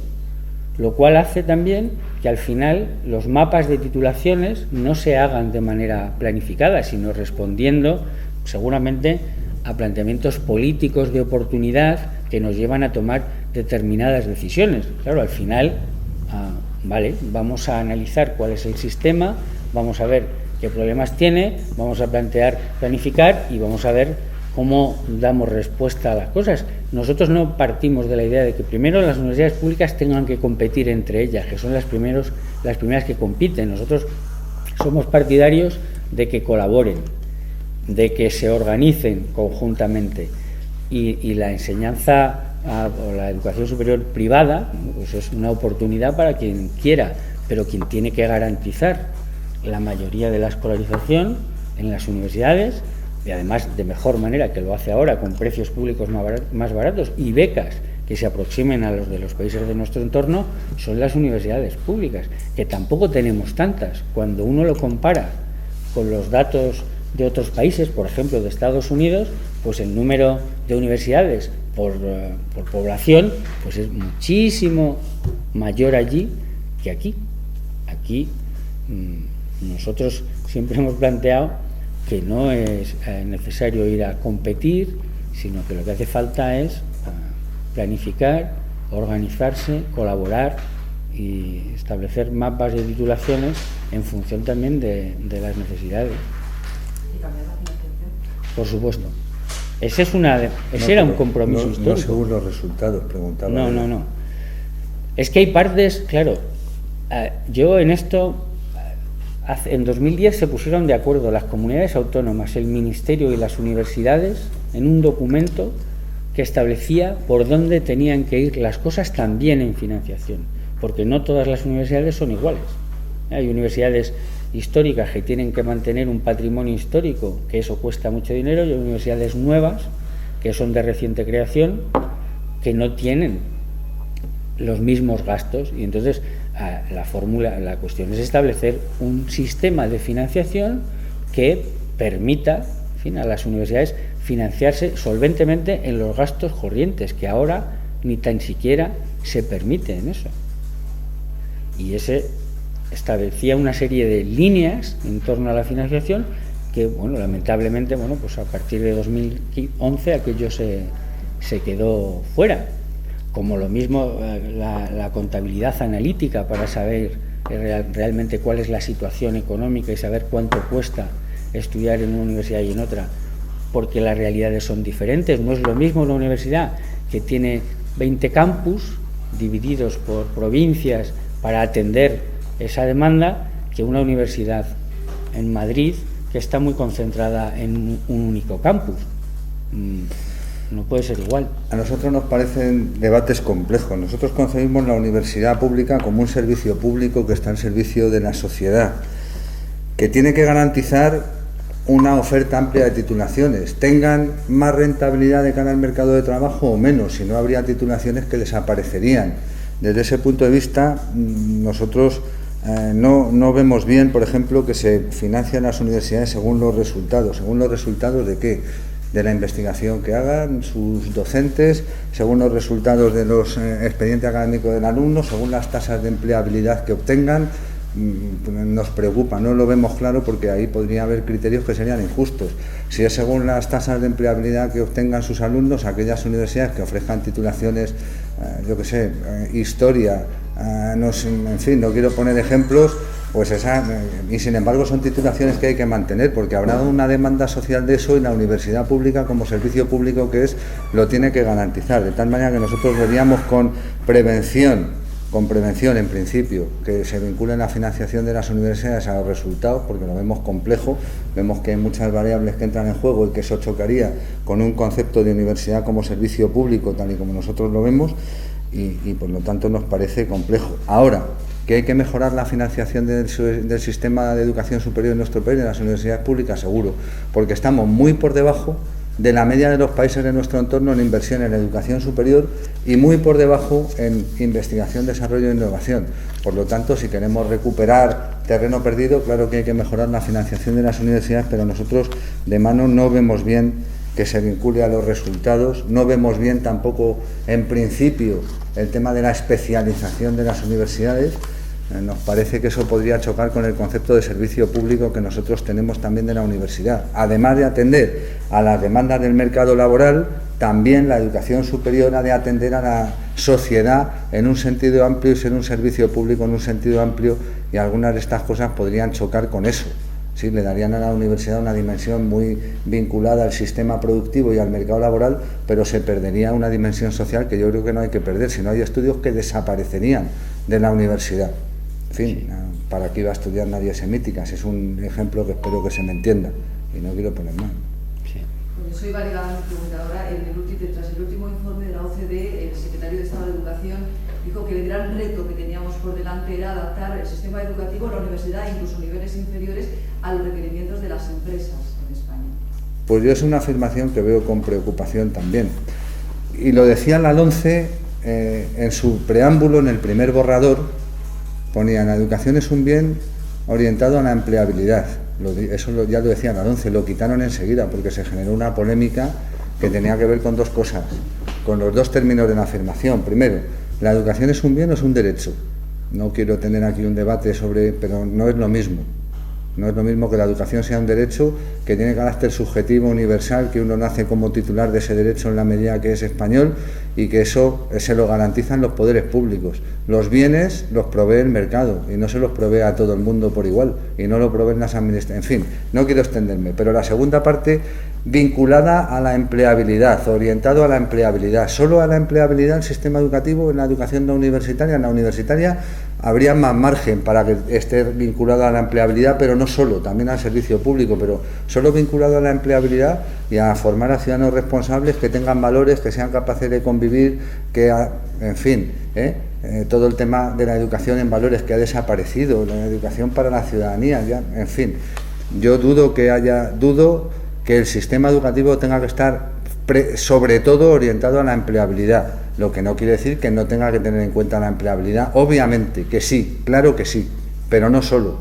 [SPEAKER 2] lo cual hace también que al final los mapas de titulaciones no se hagan de manera planificada, sino respondiendo seguramente a planteamientos políticos de oportunidad que nos llevan a tomar determinadas decisiones. Claro, al final, vale, vamos a analizar cuál es el sistema, vamos a ver qué problemas tiene, vamos a planificar y vamos a ver cómo damos respuesta a las cosas. Nosotros no partimos de la idea de que primero las universidades públicas tengan que competir entre ellas, que son las primeras que compiten. Nosotros somos partidarios de que colaboren, de que se organicen conjuntamente, y la enseñanza o la educación superior privada, pues es una oportunidad para quien quiera, pero quien tiene que garantizar la mayoría de la escolarización en las universidades, y además de mejor manera que lo hace ahora, con precios públicos más baratos y becas que se aproximen a los de los países de nuestro entorno son las universidades públicas, que tampoco tenemos tantas. Cuando uno lo compara con los datos de otros países, por ejemplo de Estados Unidos, pues el número de universidades por población pues es muchísimo mayor allí que aquí. Aquí nosotros siempre hemos planteado que no es necesario ir a competir, sino que lo que hace falta es planificar, organizarse, colaborar y establecer mapas de titulaciones en función también de las necesidades.
[SPEAKER 6] ¿Y cambiar la financiación?
[SPEAKER 2] Por supuesto. Ese era un compromiso histórico.
[SPEAKER 1] No según los resultados, preguntaba.
[SPEAKER 2] No. Es que hay partes, claro, yo en esto, en 2010 se pusieron de acuerdo las comunidades autónomas, el Ministerio y las universidades en un documento que establecía por dónde tenían que ir las cosas también en financiación, porque no todas las universidades son iguales. Hay universidades históricas que tienen que mantener un patrimonio histórico, que eso cuesta mucho dinero, y hay universidades nuevas, que son de reciente creación, que no tienen los mismos gastos, y entonces la cuestión es establecer un sistema de financiación que permita, en fin, a las universidades financiarse solventemente en los gastos corrientes, que ahora ni tan siquiera se permite en eso. Y ese establecía una serie de líneas en torno a la financiación que, bueno, lamentablemente, bueno, pues a partir de 2011 aquello se quedó fuera. Como lo mismo la contabilidad analítica para saber realmente cuál es la situación económica y saber cuánto cuesta estudiar en una universidad y en otra, porque las realidades son diferentes. No es lo mismo una universidad que tiene 20 campus divididos por provincias para atender esa demanda que una universidad en Madrid que está muy concentrada en un único campus. No puede ser igual.
[SPEAKER 1] A nosotros nos parecen debates complejos. Nosotros concebimos la universidad pública como un servicio público que está al servicio de la sociedad, que tiene que garantizar una oferta amplia de titulaciones, tengan más rentabilidad de cara al mercado de trabajo o menos, si no habría titulaciones que desaparecerían. Desde ese punto de vista, nosotros no vemos bien, por ejemplo, que se financian las universidades según los resultados. ¿Según los resultados de qué? De la investigación que hagan sus docentes, según los resultados de los expedientes académicos del alumno, según las tasas de empleabilidad que obtengan. Nos preocupa, no lo vemos claro, porque ahí podría haber criterios que serían injustos. Si es según las tasas de empleabilidad que obtengan sus alumnos, aquellas universidades que ofrezcan titulaciones, historia, en fin, no quiero poner ejemplos, pues y sin embargo son titulaciones que hay que mantener, porque habrá una demanda social de eso, y la universidad pública, como servicio público que es, lo tiene que garantizar, de tal manera que nosotros veríamos con prevención en principio, que se vincule la financiación de las universidades a los resultados, porque lo vemos complejo, vemos que hay muchas variables que entran en juego y que eso chocaría con un concepto de universidad como servicio público, tal y como nosotros lo vemos, y por lo tanto nos parece complejo. Ahora, que hay que mejorar la financiación del sistema de educación superior en nuestro país, de las universidades públicas, seguro, porque estamos muy por debajo de la media de los países de nuestro entorno en inversión en educación superior y muy por debajo en investigación, desarrollo e innovación. Por lo tanto, si queremos recuperar terreno perdido, claro que hay que mejorar la financiación de las universidades, pero nosotros de mano no vemos bien que se vincule a los resultados, no vemos bien tampoco en principio el tema de la especialización de las universidades. Nos parece que eso podría chocar con el concepto de servicio público que nosotros tenemos también de la universidad. Además de atender a las demandas del mercado laboral, también la educación superior ha de atender a la sociedad en un sentido amplio y ser un servicio público en un sentido amplio, y algunas de estas cosas podrían chocar con eso. Sí, le darían a la universidad una dimensión muy vinculada al sistema productivo y al mercado laboral, pero se perdería una dimensión social que yo creo que no hay que perder, si no hay estudios que desaparecerían de la universidad. En fin, ¿para qué iba a estudiar nadie semíticas? Es un ejemplo que espero que se me entienda y no quiero poner mal.
[SPEAKER 5] Sí. Pues soy variada preguntadora. Tras el último informe de la OCDE, el secretario de Estado de Educación dijo que el gran reto que teníamos por delante era adaptar el sistema educativo, la universidad e incluso niveles inferiores a los requerimientos de las empresas en España.
[SPEAKER 1] Pues yo es una afirmación que veo con preocupación también. Y lo decía la LOMCE en su preámbulo, en el primer borrador, ponía: la educación es un bien orientado a la empleabilidad. Eso ya lo decía la LOMCE, lo quitaron enseguida porque se generó una polémica que tenía que ver con dos cosas, con los dos términos de la afirmación. Primero, ¿la educación es un bien o es un derecho? No quiero tener aquí un debate sobre, pero no es lo mismo. No es lo mismo que la educación sea un derecho que tiene carácter subjetivo, universal, que uno nace como titular de ese derecho en la medida que es español y que eso se lo garantizan los poderes públicos. Los bienes los provee el mercado y no se los provee a todo el mundo por igual y no lo proveen las administraciones. En fin, no quiero extenderme, pero la segunda parte, vinculada a la empleabilidad, orientado a la empleabilidad. Solo a la empleabilidad el sistema educativo en la educación no universitaria. En la universitaria habría más margen para que esté vinculado a la empleabilidad, pero no solo, también al servicio público, pero solo vinculado a la empleabilidad y a formar a ciudadanos responsables que tengan valores, que sean capaces de convivir, que, en fin, todo el tema de la educación en valores que ha desaparecido, la educación para la ciudadanía, ya, en fin. Yo dudo que el sistema educativo tenga que estar sobre todo orientado a la empleabilidad, lo que no quiere decir que no tenga que tener en cuenta la empleabilidad. Obviamente que sí, claro que sí, pero no solo.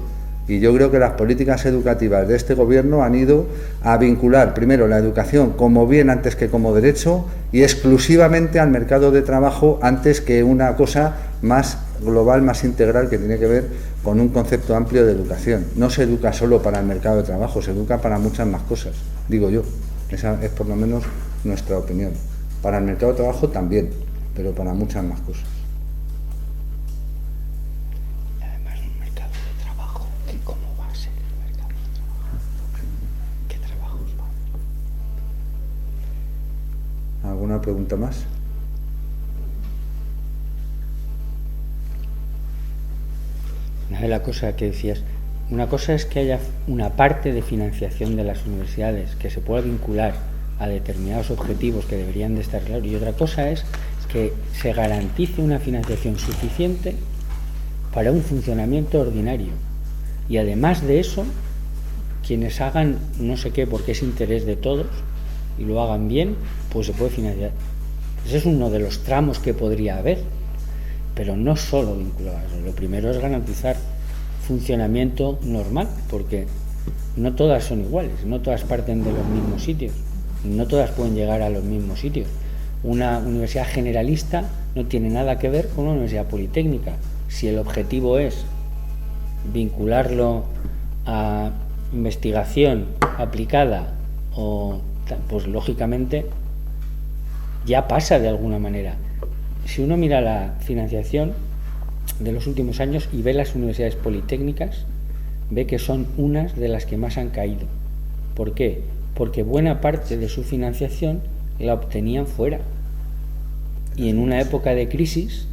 [SPEAKER 1] Y yo creo que las políticas educativas de este gobierno han ido a vincular primero la educación como bien antes que como derecho y exclusivamente al mercado de trabajo antes que una cosa más global, más integral, que tiene que ver con un concepto amplio de educación. No se educa solo para el mercado de trabajo, se educa para muchas más cosas, digo yo. Esa es por lo menos nuestra opinión. Para el mercado de trabajo también, pero para muchas más cosas.
[SPEAKER 2] Además, un mercado de trabajo, ¿cómo va a ser el mercado de trabajo? ¿Qué trabajos va a haber?
[SPEAKER 1] ¿Alguna pregunta más?
[SPEAKER 2] Una de las cosas que decías, una cosa es que haya una parte de financiación de las universidades que se pueda vincular a determinados objetivos que deberían de estar claros, y otra cosa es que se garantice una financiación suficiente para un funcionamiento ordinario. Y además de eso, quienes hagan no sé qué, porque es interés de todos, y lo hagan bien, pues se puede financiar. Ese es uno de los tramos que podría haber, pero no solo vinculado a eso. Lo primero es garantizar funcionamiento normal, porque no todas son iguales, no todas parten de los mismos sitios, no todas pueden llegar a los mismos sitios. Una universidad generalista no tiene nada que ver con una universidad politécnica. Si el objetivo es vincularlo a investigación aplicada, pues lógicamente ya pasa de alguna manera. Si uno mira la financiación de los últimos años y ve las universidades politécnicas, ve que son unas de las que más han caído. ¿Por qué? Porque buena parte de su financiación la obtenían fuera. Y en una época de crisis,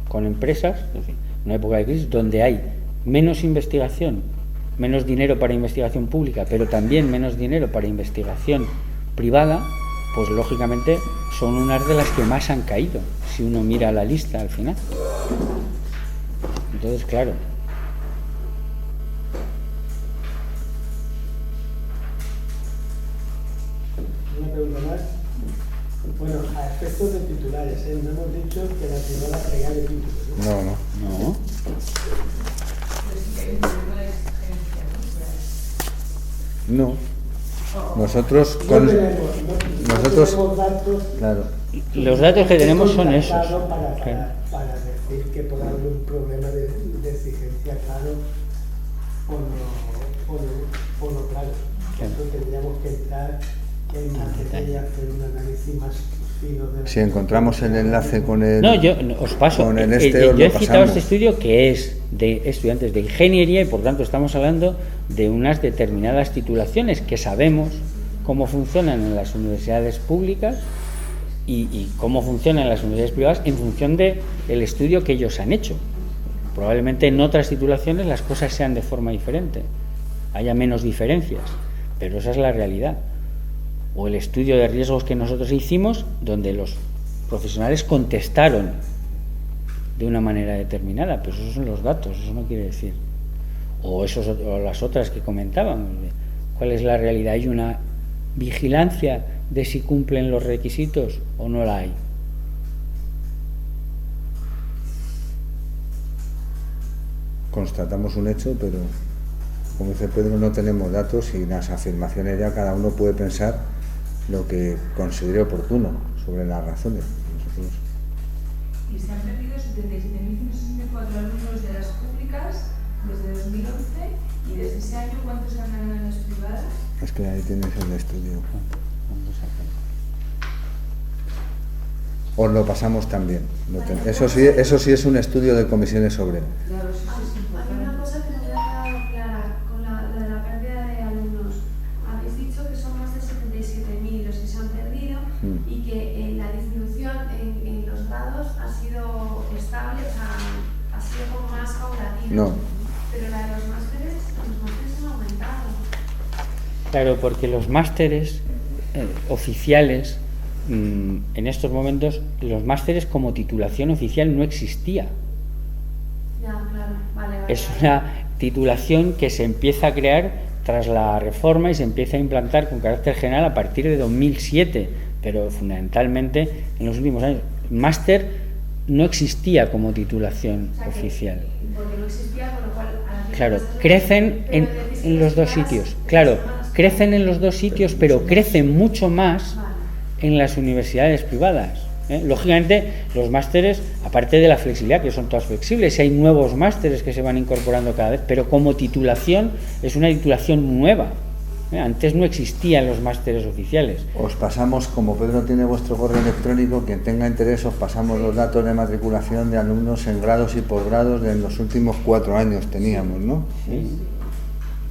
[SPEAKER 2] con empresas, en fin, una época de crisis donde hay menos investigación, menos dinero para investigación pública, pero también menos dinero para investigación privada, pues lógicamente son unas de las que más han caído, si uno mira la lista al final. Entonces, claro.
[SPEAKER 7] Una pregunta más. Bueno, a efectos de titulares, no hemos dicho que la primera regale títulos.
[SPEAKER 1] No. No. Nosotros
[SPEAKER 7] tenemos datos.
[SPEAKER 1] Claro.
[SPEAKER 2] Los datos que tenemos son esos.
[SPEAKER 7] Para decir que puede haber un problema de exigencia claro o no claro. Entonces tendríamos que entrar en detalle y hacer un análisis más fino de...
[SPEAKER 1] Si encontramos el enlace con el...
[SPEAKER 2] No, yo os paso.
[SPEAKER 1] Con el
[SPEAKER 2] yo he citado este estudio que es de estudiantes de ingeniería y por tanto estamos hablando de unas determinadas titulaciones que sabemos cómo funcionan en las universidades públicas y cómo funcionan en las universidades privadas en función del estudio que ellos han hecho. Probablemente en otras titulaciones las cosas sean de forma diferente, haya menos diferencias, pero esa es la realidad. O el estudio de riesgos que nosotros hicimos, donde los profesionales contestaron de una manera determinada, pero esos son los datos, eso no quiere decir. O las otras que comentábamos, ¿cuál es la realidad? ¿Hay una vigilancia de si cumplen los requisitos o no la hay?
[SPEAKER 1] constatamos un hecho, pero como dice Pedro, no tenemos datos y las afirmaciones ya cada uno puede pensar lo que considere oportuno sobre las razones. Nosotros...
[SPEAKER 4] Y se han perdido 77.164 alumnos de las públicas desde 2011 y desde ese año, ¿cuántos han ganado en las privadas?
[SPEAKER 1] Es que ahí tienes el estudio. Os lo pasamos también. Eso sí es un estudio de comisiones obreras.
[SPEAKER 4] Claro, eso sí es importante.
[SPEAKER 8] Hay una cosa que no me ha quedado clara con lo de la pérdida de alumnos. Habéis dicho que son más de 77.000 los que se han perdido y que la disminución en los grados ha sido estable, o sea, ha sido como más paulatina.
[SPEAKER 1] No.
[SPEAKER 8] Pero la de los másteres han aumentado.
[SPEAKER 2] Claro, porque los másteres oficiales, en estos momentos, los másteres como titulación oficial no existía.
[SPEAKER 8] Ya, claro, vale.
[SPEAKER 2] Es una titulación que se empieza a crear tras la reforma y se empieza a implantar con carácter general a partir de 2007, pero fundamentalmente en los últimos años. Máster no existía como titulación oficial.
[SPEAKER 8] Porque no existía, con lo cual...
[SPEAKER 2] Claro, crecen en los dos sitios. Claro, crecen en los dos sitios, pero crecen mucho más en las universidades privadas. Lógicamente, los másteres, aparte de la flexibilidad, que son todas flexibles, hay nuevos másteres que se van incorporando cada vez, pero como titulación es una titulación nueva. Antes no existían los másteres oficiales.
[SPEAKER 1] Os pasamos, como Pedro tiene vuestro correo electrónico, quien tenga interés, os pasamos los datos de matriculación de alumnos en grados y posgrados de los últimos 4 años teníamos, ¿no?
[SPEAKER 2] Sí.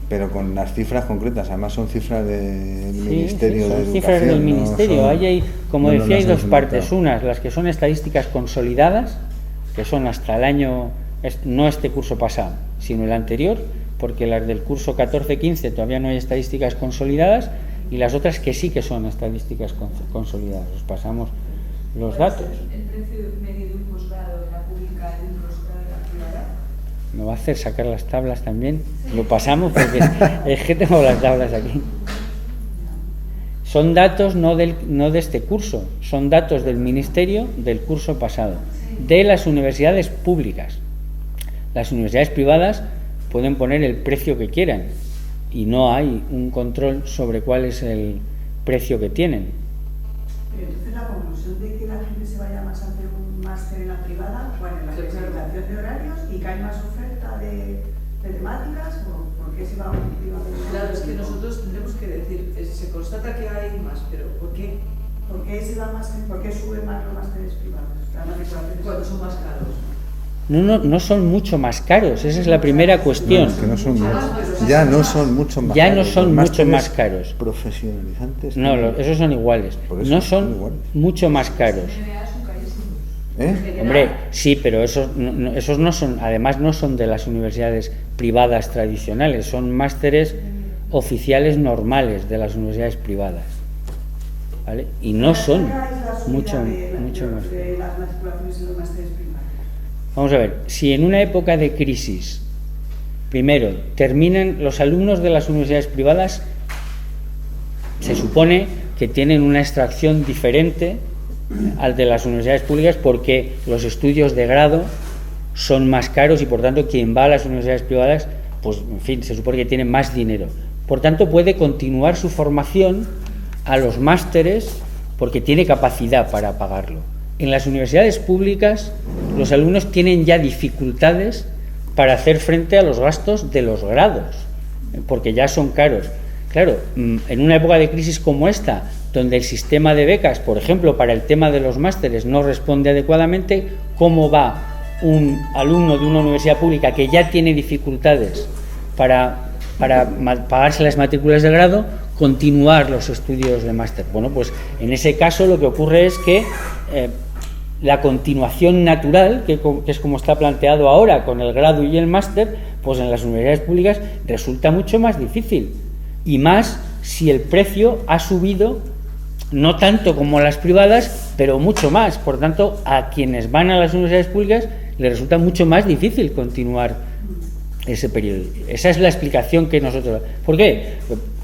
[SPEAKER 1] Pero con las cifras concretas, además son cifras del Ministerio de Educación.
[SPEAKER 2] Son cifras del Ministerio.
[SPEAKER 1] No
[SPEAKER 2] Ahí hay, como decía, hay dos partes.
[SPEAKER 1] inventado.
[SPEAKER 2] Unas, las que son estadísticas consolidadas, que son hasta el año, no este curso pasado, sino el anterior, porque las del curso 14-15 todavía no hay estadísticas consolidadas, y las otras que sí que son estadísticas consolidadas. Os pasamos los datos.
[SPEAKER 4] ¿El precio medio de un posgrado de la pública y de un posgrado de la privada?
[SPEAKER 2] ¿Me va a hacer sacar las tablas también? Lo pasamos porque es que tengo las tablas aquí. Son datos no de este curso, son datos del Ministerio del curso pasado, de las universidades públicas. Las universidades privadas pueden poner el precio que quieran y no hay un control sobre cuál es el precio que tienen.
[SPEAKER 3] Pero entonces la conclusión de que la gente se vaya más a hacer un máster en la privada, bueno, en la flexibilización de horarios y que hay más oferta de temáticas, ¿o por qué se va a un privado?
[SPEAKER 5] Claro, es que nosotros tendremos que decir, se constata que hay más, pero ¿por qué?
[SPEAKER 3] ¿Por qué suben más los másteres privados?
[SPEAKER 5] Cuando son más caros.
[SPEAKER 2] No son mucho más caros, esa es la primera cuestión.
[SPEAKER 1] No, es que no son ya no son mucho más
[SPEAKER 2] Ya
[SPEAKER 1] caros.
[SPEAKER 2] no son
[SPEAKER 1] Los
[SPEAKER 2] mucho más
[SPEAKER 1] másteres
[SPEAKER 2] caros.
[SPEAKER 1] Profesionalizantes.
[SPEAKER 2] No, esos son iguales.
[SPEAKER 1] Por eso
[SPEAKER 2] No
[SPEAKER 1] son
[SPEAKER 2] son
[SPEAKER 1] iguales.
[SPEAKER 2] mucho más caros. Hombre, sí, pero esos no son, además no son de las universidades privadas tradicionales, son másteres oficiales normales de las universidades privadas, ¿vale? Y no son mucho más.
[SPEAKER 3] De las matriculaciones en los másteres privados.
[SPEAKER 2] Vamos a ver, si en una época de crisis, primero, terminan los alumnos de las universidades privadas, se supone que tienen una extracción diferente al de las universidades públicas porque los estudios de grado son más caros y por tanto quien va a las universidades privadas, pues en fin, se supone que tiene más dinero. Por tanto puede continuar su formación a los másteres porque tiene capacidad para pagarlo. En las universidades públicas los alumnos tienen ya dificultades para hacer frente a los gastos de los grados, porque ya son caros. Claro, en una época de crisis como esta, donde el sistema de becas, por ejemplo, para el tema de los másteres no responde adecuadamente, ¿cómo va un alumno de una universidad pública que ya tiene dificultades para pagarse las matrículas de grado, continuar los estudios de máster? Bueno, pues en ese caso lo que ocurre es que la continuación natural, que es como está planteado ahora con el grado y el máster, pues en las universidades públicas resulta mucho más difícil, y más si el precio ha subido no tanto como las privadas, pero mucho más. Por tanto, a quienes van a las universidades públicas les resulta mucho más difícil continuar ese periodo. Esa es la explicación que nosotros... ¿Por qué?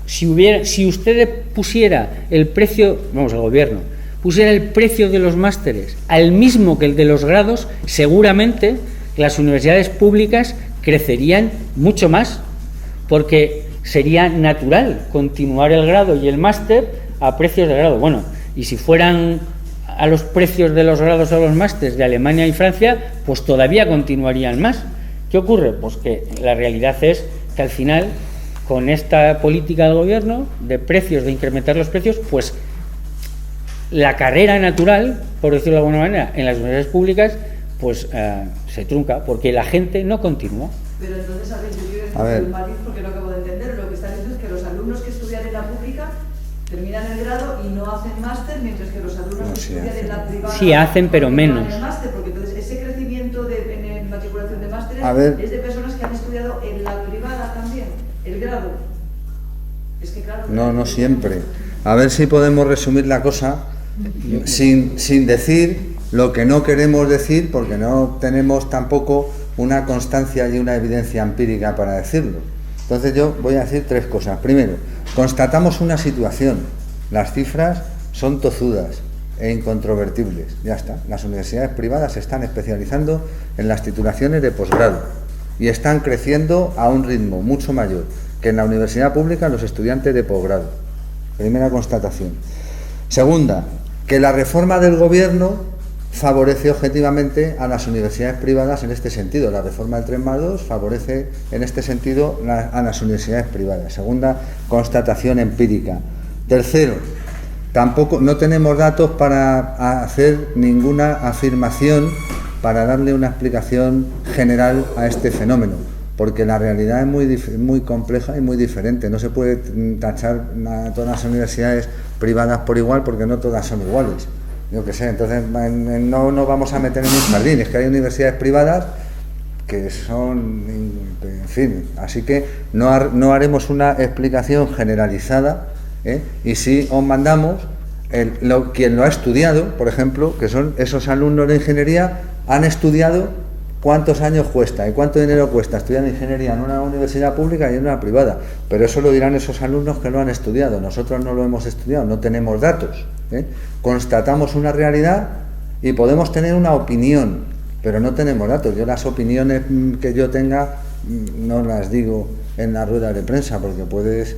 [SPEAKER 2] Si usted pusiera el precio, el gobierno pusiera el precio de los másteres al mismo que el de los grados, seguramente las universidades públicas crecerían mucho más, porque sería natural continuar el grado y el máster a precios de grado. Bueno, y si fueran a los precios de los grados o los másteres de Alemania y Francia, pues todavía continuarían más. ¿Qué ocurre? Pues que la realidad es que al final, con esta política del gobierno de precios, de incrementar los precios, pues la carrera natural, por decirlo de alguna manera, en las universidades públicas, pues se trunca, porque la gente no continúa.
[SPEAKER 5] Pero entonces, a ver, yo quiero decir un matiz porque no acabo de entender. Lo que está diciendo es que los alumnos que estudian en la pública terminan el grado y no hacen máster, mientras que los alumnos que estudian en la privada
[SPEAKER 2] sí hacen, pero menos.
[SPEAKER 5] El máster, porque entonces ese crecimiento en matriculación de másteres es de personas que han estudiado en la privada también, el grado. Es que claro.
[SPEAKER 1] No siempre. A ver si podemos resumir la cosa sin decir lo que no queremos decir, porque no tenemos tampoco una constancia y una evidencia empírica para decirlo. Entonces yo voy a decir 3 cosas. Primero, constatamos una situación. Las cifras son tozudas e incontrovertibles. Ya está. Las universidades privadas se están especializando en las titulaciones de posgrado y están creciendo a un ritmo mucho mayor que en la universidad pública los estudiantes de posgrado. Primera constatación. Segunda, que la reforma del gobierno favorece objetivamente a las universidades privadas en este sentido. La reforma del 3+2 favorece en este sentido a las universidades privadas. Segunda constatación empírica. Tercero, tampoco no tenemos datos para hacer ninguna afirmación para darle una explicación general a este fenómeno, porque la realidad es muy compleja y muy diferente. No se puede tachar a todas las universidades privadas por igual, porque no todas son iguales. Yo qué sé, entonces no nos vamos a meter en un jardín. Es que hay universidades privadas que son, en fin, así que no haremos una explicación generalizada, y sí os mandamos quien lo ha estudiado, por ejemplo, que son esos alumnos de ingeniería, han estudiado cuántos años cuesta y cuánto dinero cuesta estudiar ingeniería en una universidad pública y en una privada, pero eso lo dirán esos alumnos que lo han estudiado. Nosotros no lo hemos estudiado, no tenemos datos, constatamos una realidad y podemos tener una opinión, pero no tenemos datos. Yo las opiniones que yo tenga no las digo en la rueda de prensa, porque puedes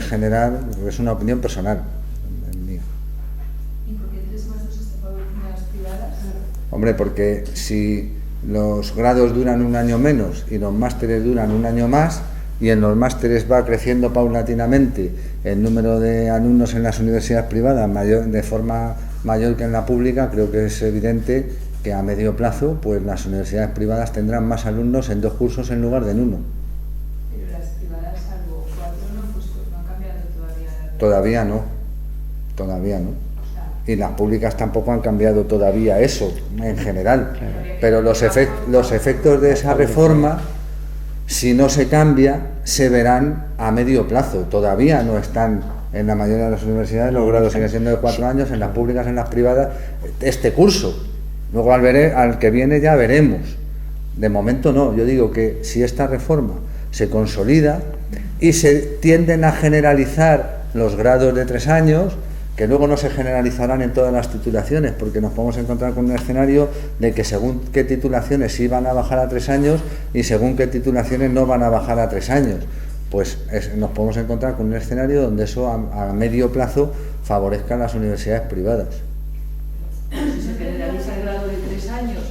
[SPEAKER 1] generar, es una opinión personal mía.
[SPEAKER 4] ¿Y por qué 3+2 está favoreciendo a las privadas?
[SPEAKER 1] Hombre, porque si los grados duran un año menos y los másteres duran un año más, y en los másteres va creciendo paulatinamente el número de alumnos en las universidades privadas de forma mayor que en la pública, creo que es evidente que a medio plazo pues las universidades privadas tendrán más alumnos en 2 cursos en lugar de en 1.
[SPEAKER 4] Pero las privadas, salvo 4, no han cambiado todavía.
[SPEAKER 1] Todavía no. Y las públicas tampoco han cambiado todavía eso, en general. Pero los efectos de esa reforma, si no se cambia, se verán a medio plazo. Todavía no están en la mayoría de las universidades, los grados siguen siendo de 4 años, en las públicas, en las privadas, este curso. Luego al que viene ya veremos. De momento no. Yo digo que si esta reforma se consolida y se tienden a generalizar los grados de 3 años, que luego no se generalizarán en todas las titulaciones, porque nos podemos encontrar con un escenario de que según qué titulaciones sí van a bajar a 3 años y según qué titulaciones no van a bajar a 3 años. Pues nos podemos encontrar con un escenario donde eso a medio plazo favorezca a las universidades privadas.
[SPEAKER 5] Si se generaliza el grado de 3 años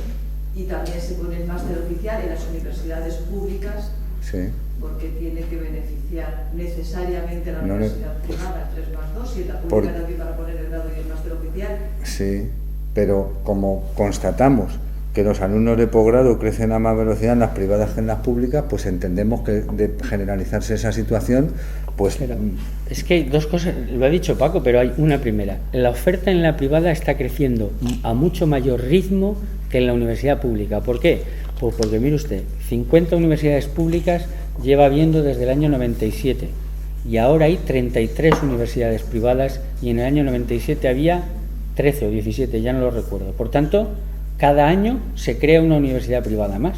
[SPEAKER 5] y también se pone el máster oficial en las universidades públicas,
[SPEAKER 1] sí,
[SPEAKER 5] porque tiene que beneficiar necesariamente a la universidad privada, 3+2, y en la pública también para poner el grado y el máster oficial.
[SPEAKER 1] Sí, pero como constatamos que los alumnos de posgrado crecen a más velocidad en las privadas que en las públicas, pues entendemos que de generalizarse esa situación, pues...
[SPEAKER 2] Pero es que hay 2 cosas, lo ha dicho Paco, pero hay una primera. La oferta en la privada está creciendo a mucho mayor ritmo que en la universidad pública. ¿Por qué? Pues porque, mire usted, 50 universidades públicas lleva habiendo desde el año 97 y ahora hay 33 universidades privadas y en el año 97 había 13 o 17, ya no lo recuerdo. Por tanto, cada año se crea una universidad privada más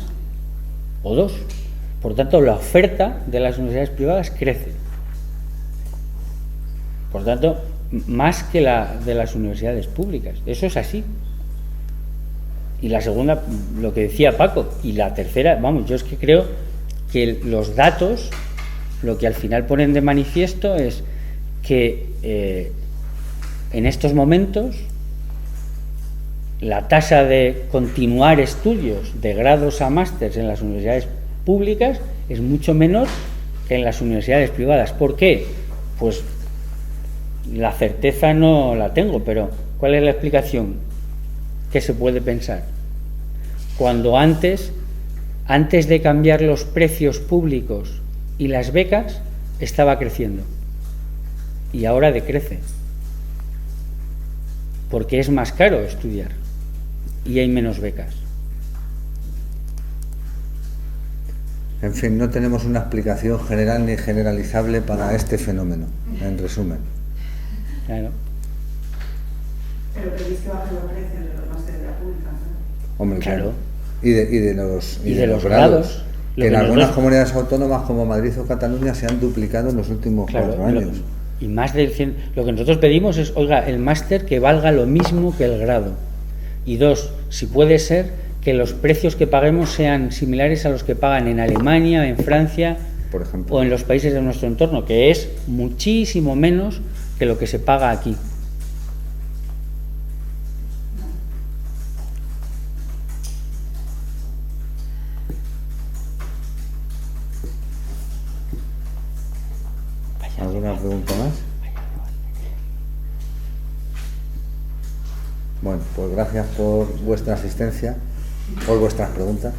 [SPEAKER 2] o 2. Por tanto, la oferta de las universidades privadas crece. Por tanto, más que la de las universidades públicas. Eso es así. Y la segunda, lo que decía Paco. Y la tercera, vamos, yo es que creo que los datos lo que al final ponen de manifiesto es que en estos momentos la tasa de continuar estudios de grados a másters en las universidades públicas es mucho menor que en las universidades privadas. ¿Por qué? Pues la certeza no la tengo, pero ¿cuál es la explicación que se puede pensar? Cuando antes de cambiar los precios públicos y las becas, estaba creciendo y ahora decrece, porque es más caro estudiar y hay menos becas.
[SPEAKER 1] En fin, no tenemos una explicación general ni generalizable para este fenómeno, en resumen.
[SPEAKER 2] Claro.
[SPEAKER 3] Pero pedís que bajen los precios de los másteres de la pública, ¿no?
[SPEAKER 1] Hombre,
[SPEAKER 2] Claro.
[SPEAKER 1] Y de los
[SPEAKER 2] grados.
[SPEAKER 1] Que en algunas comunidades autónomas como Madrid o Cataluña se han duplicado en los últimos 4 años.
[SPEAKER 2] Y más del 100. Lo que nosotros pedimos es, oiga, el máster que valga lo mismo que el grado. Y 2, si puede ser, que los precios que paguemos sean similares a los que pagan en Alemania, en Francia,
[SPEAKER 1] por ejemplo,
[SPEAKER 2] o en los países de nuestro entorno, que es muchísimo menos que lo que se paga aquí.
[SPEAKER 1] ¿Alguna pregunta más? Bueno, pues gracias por vuestra asistencia, por vuestras preguntas.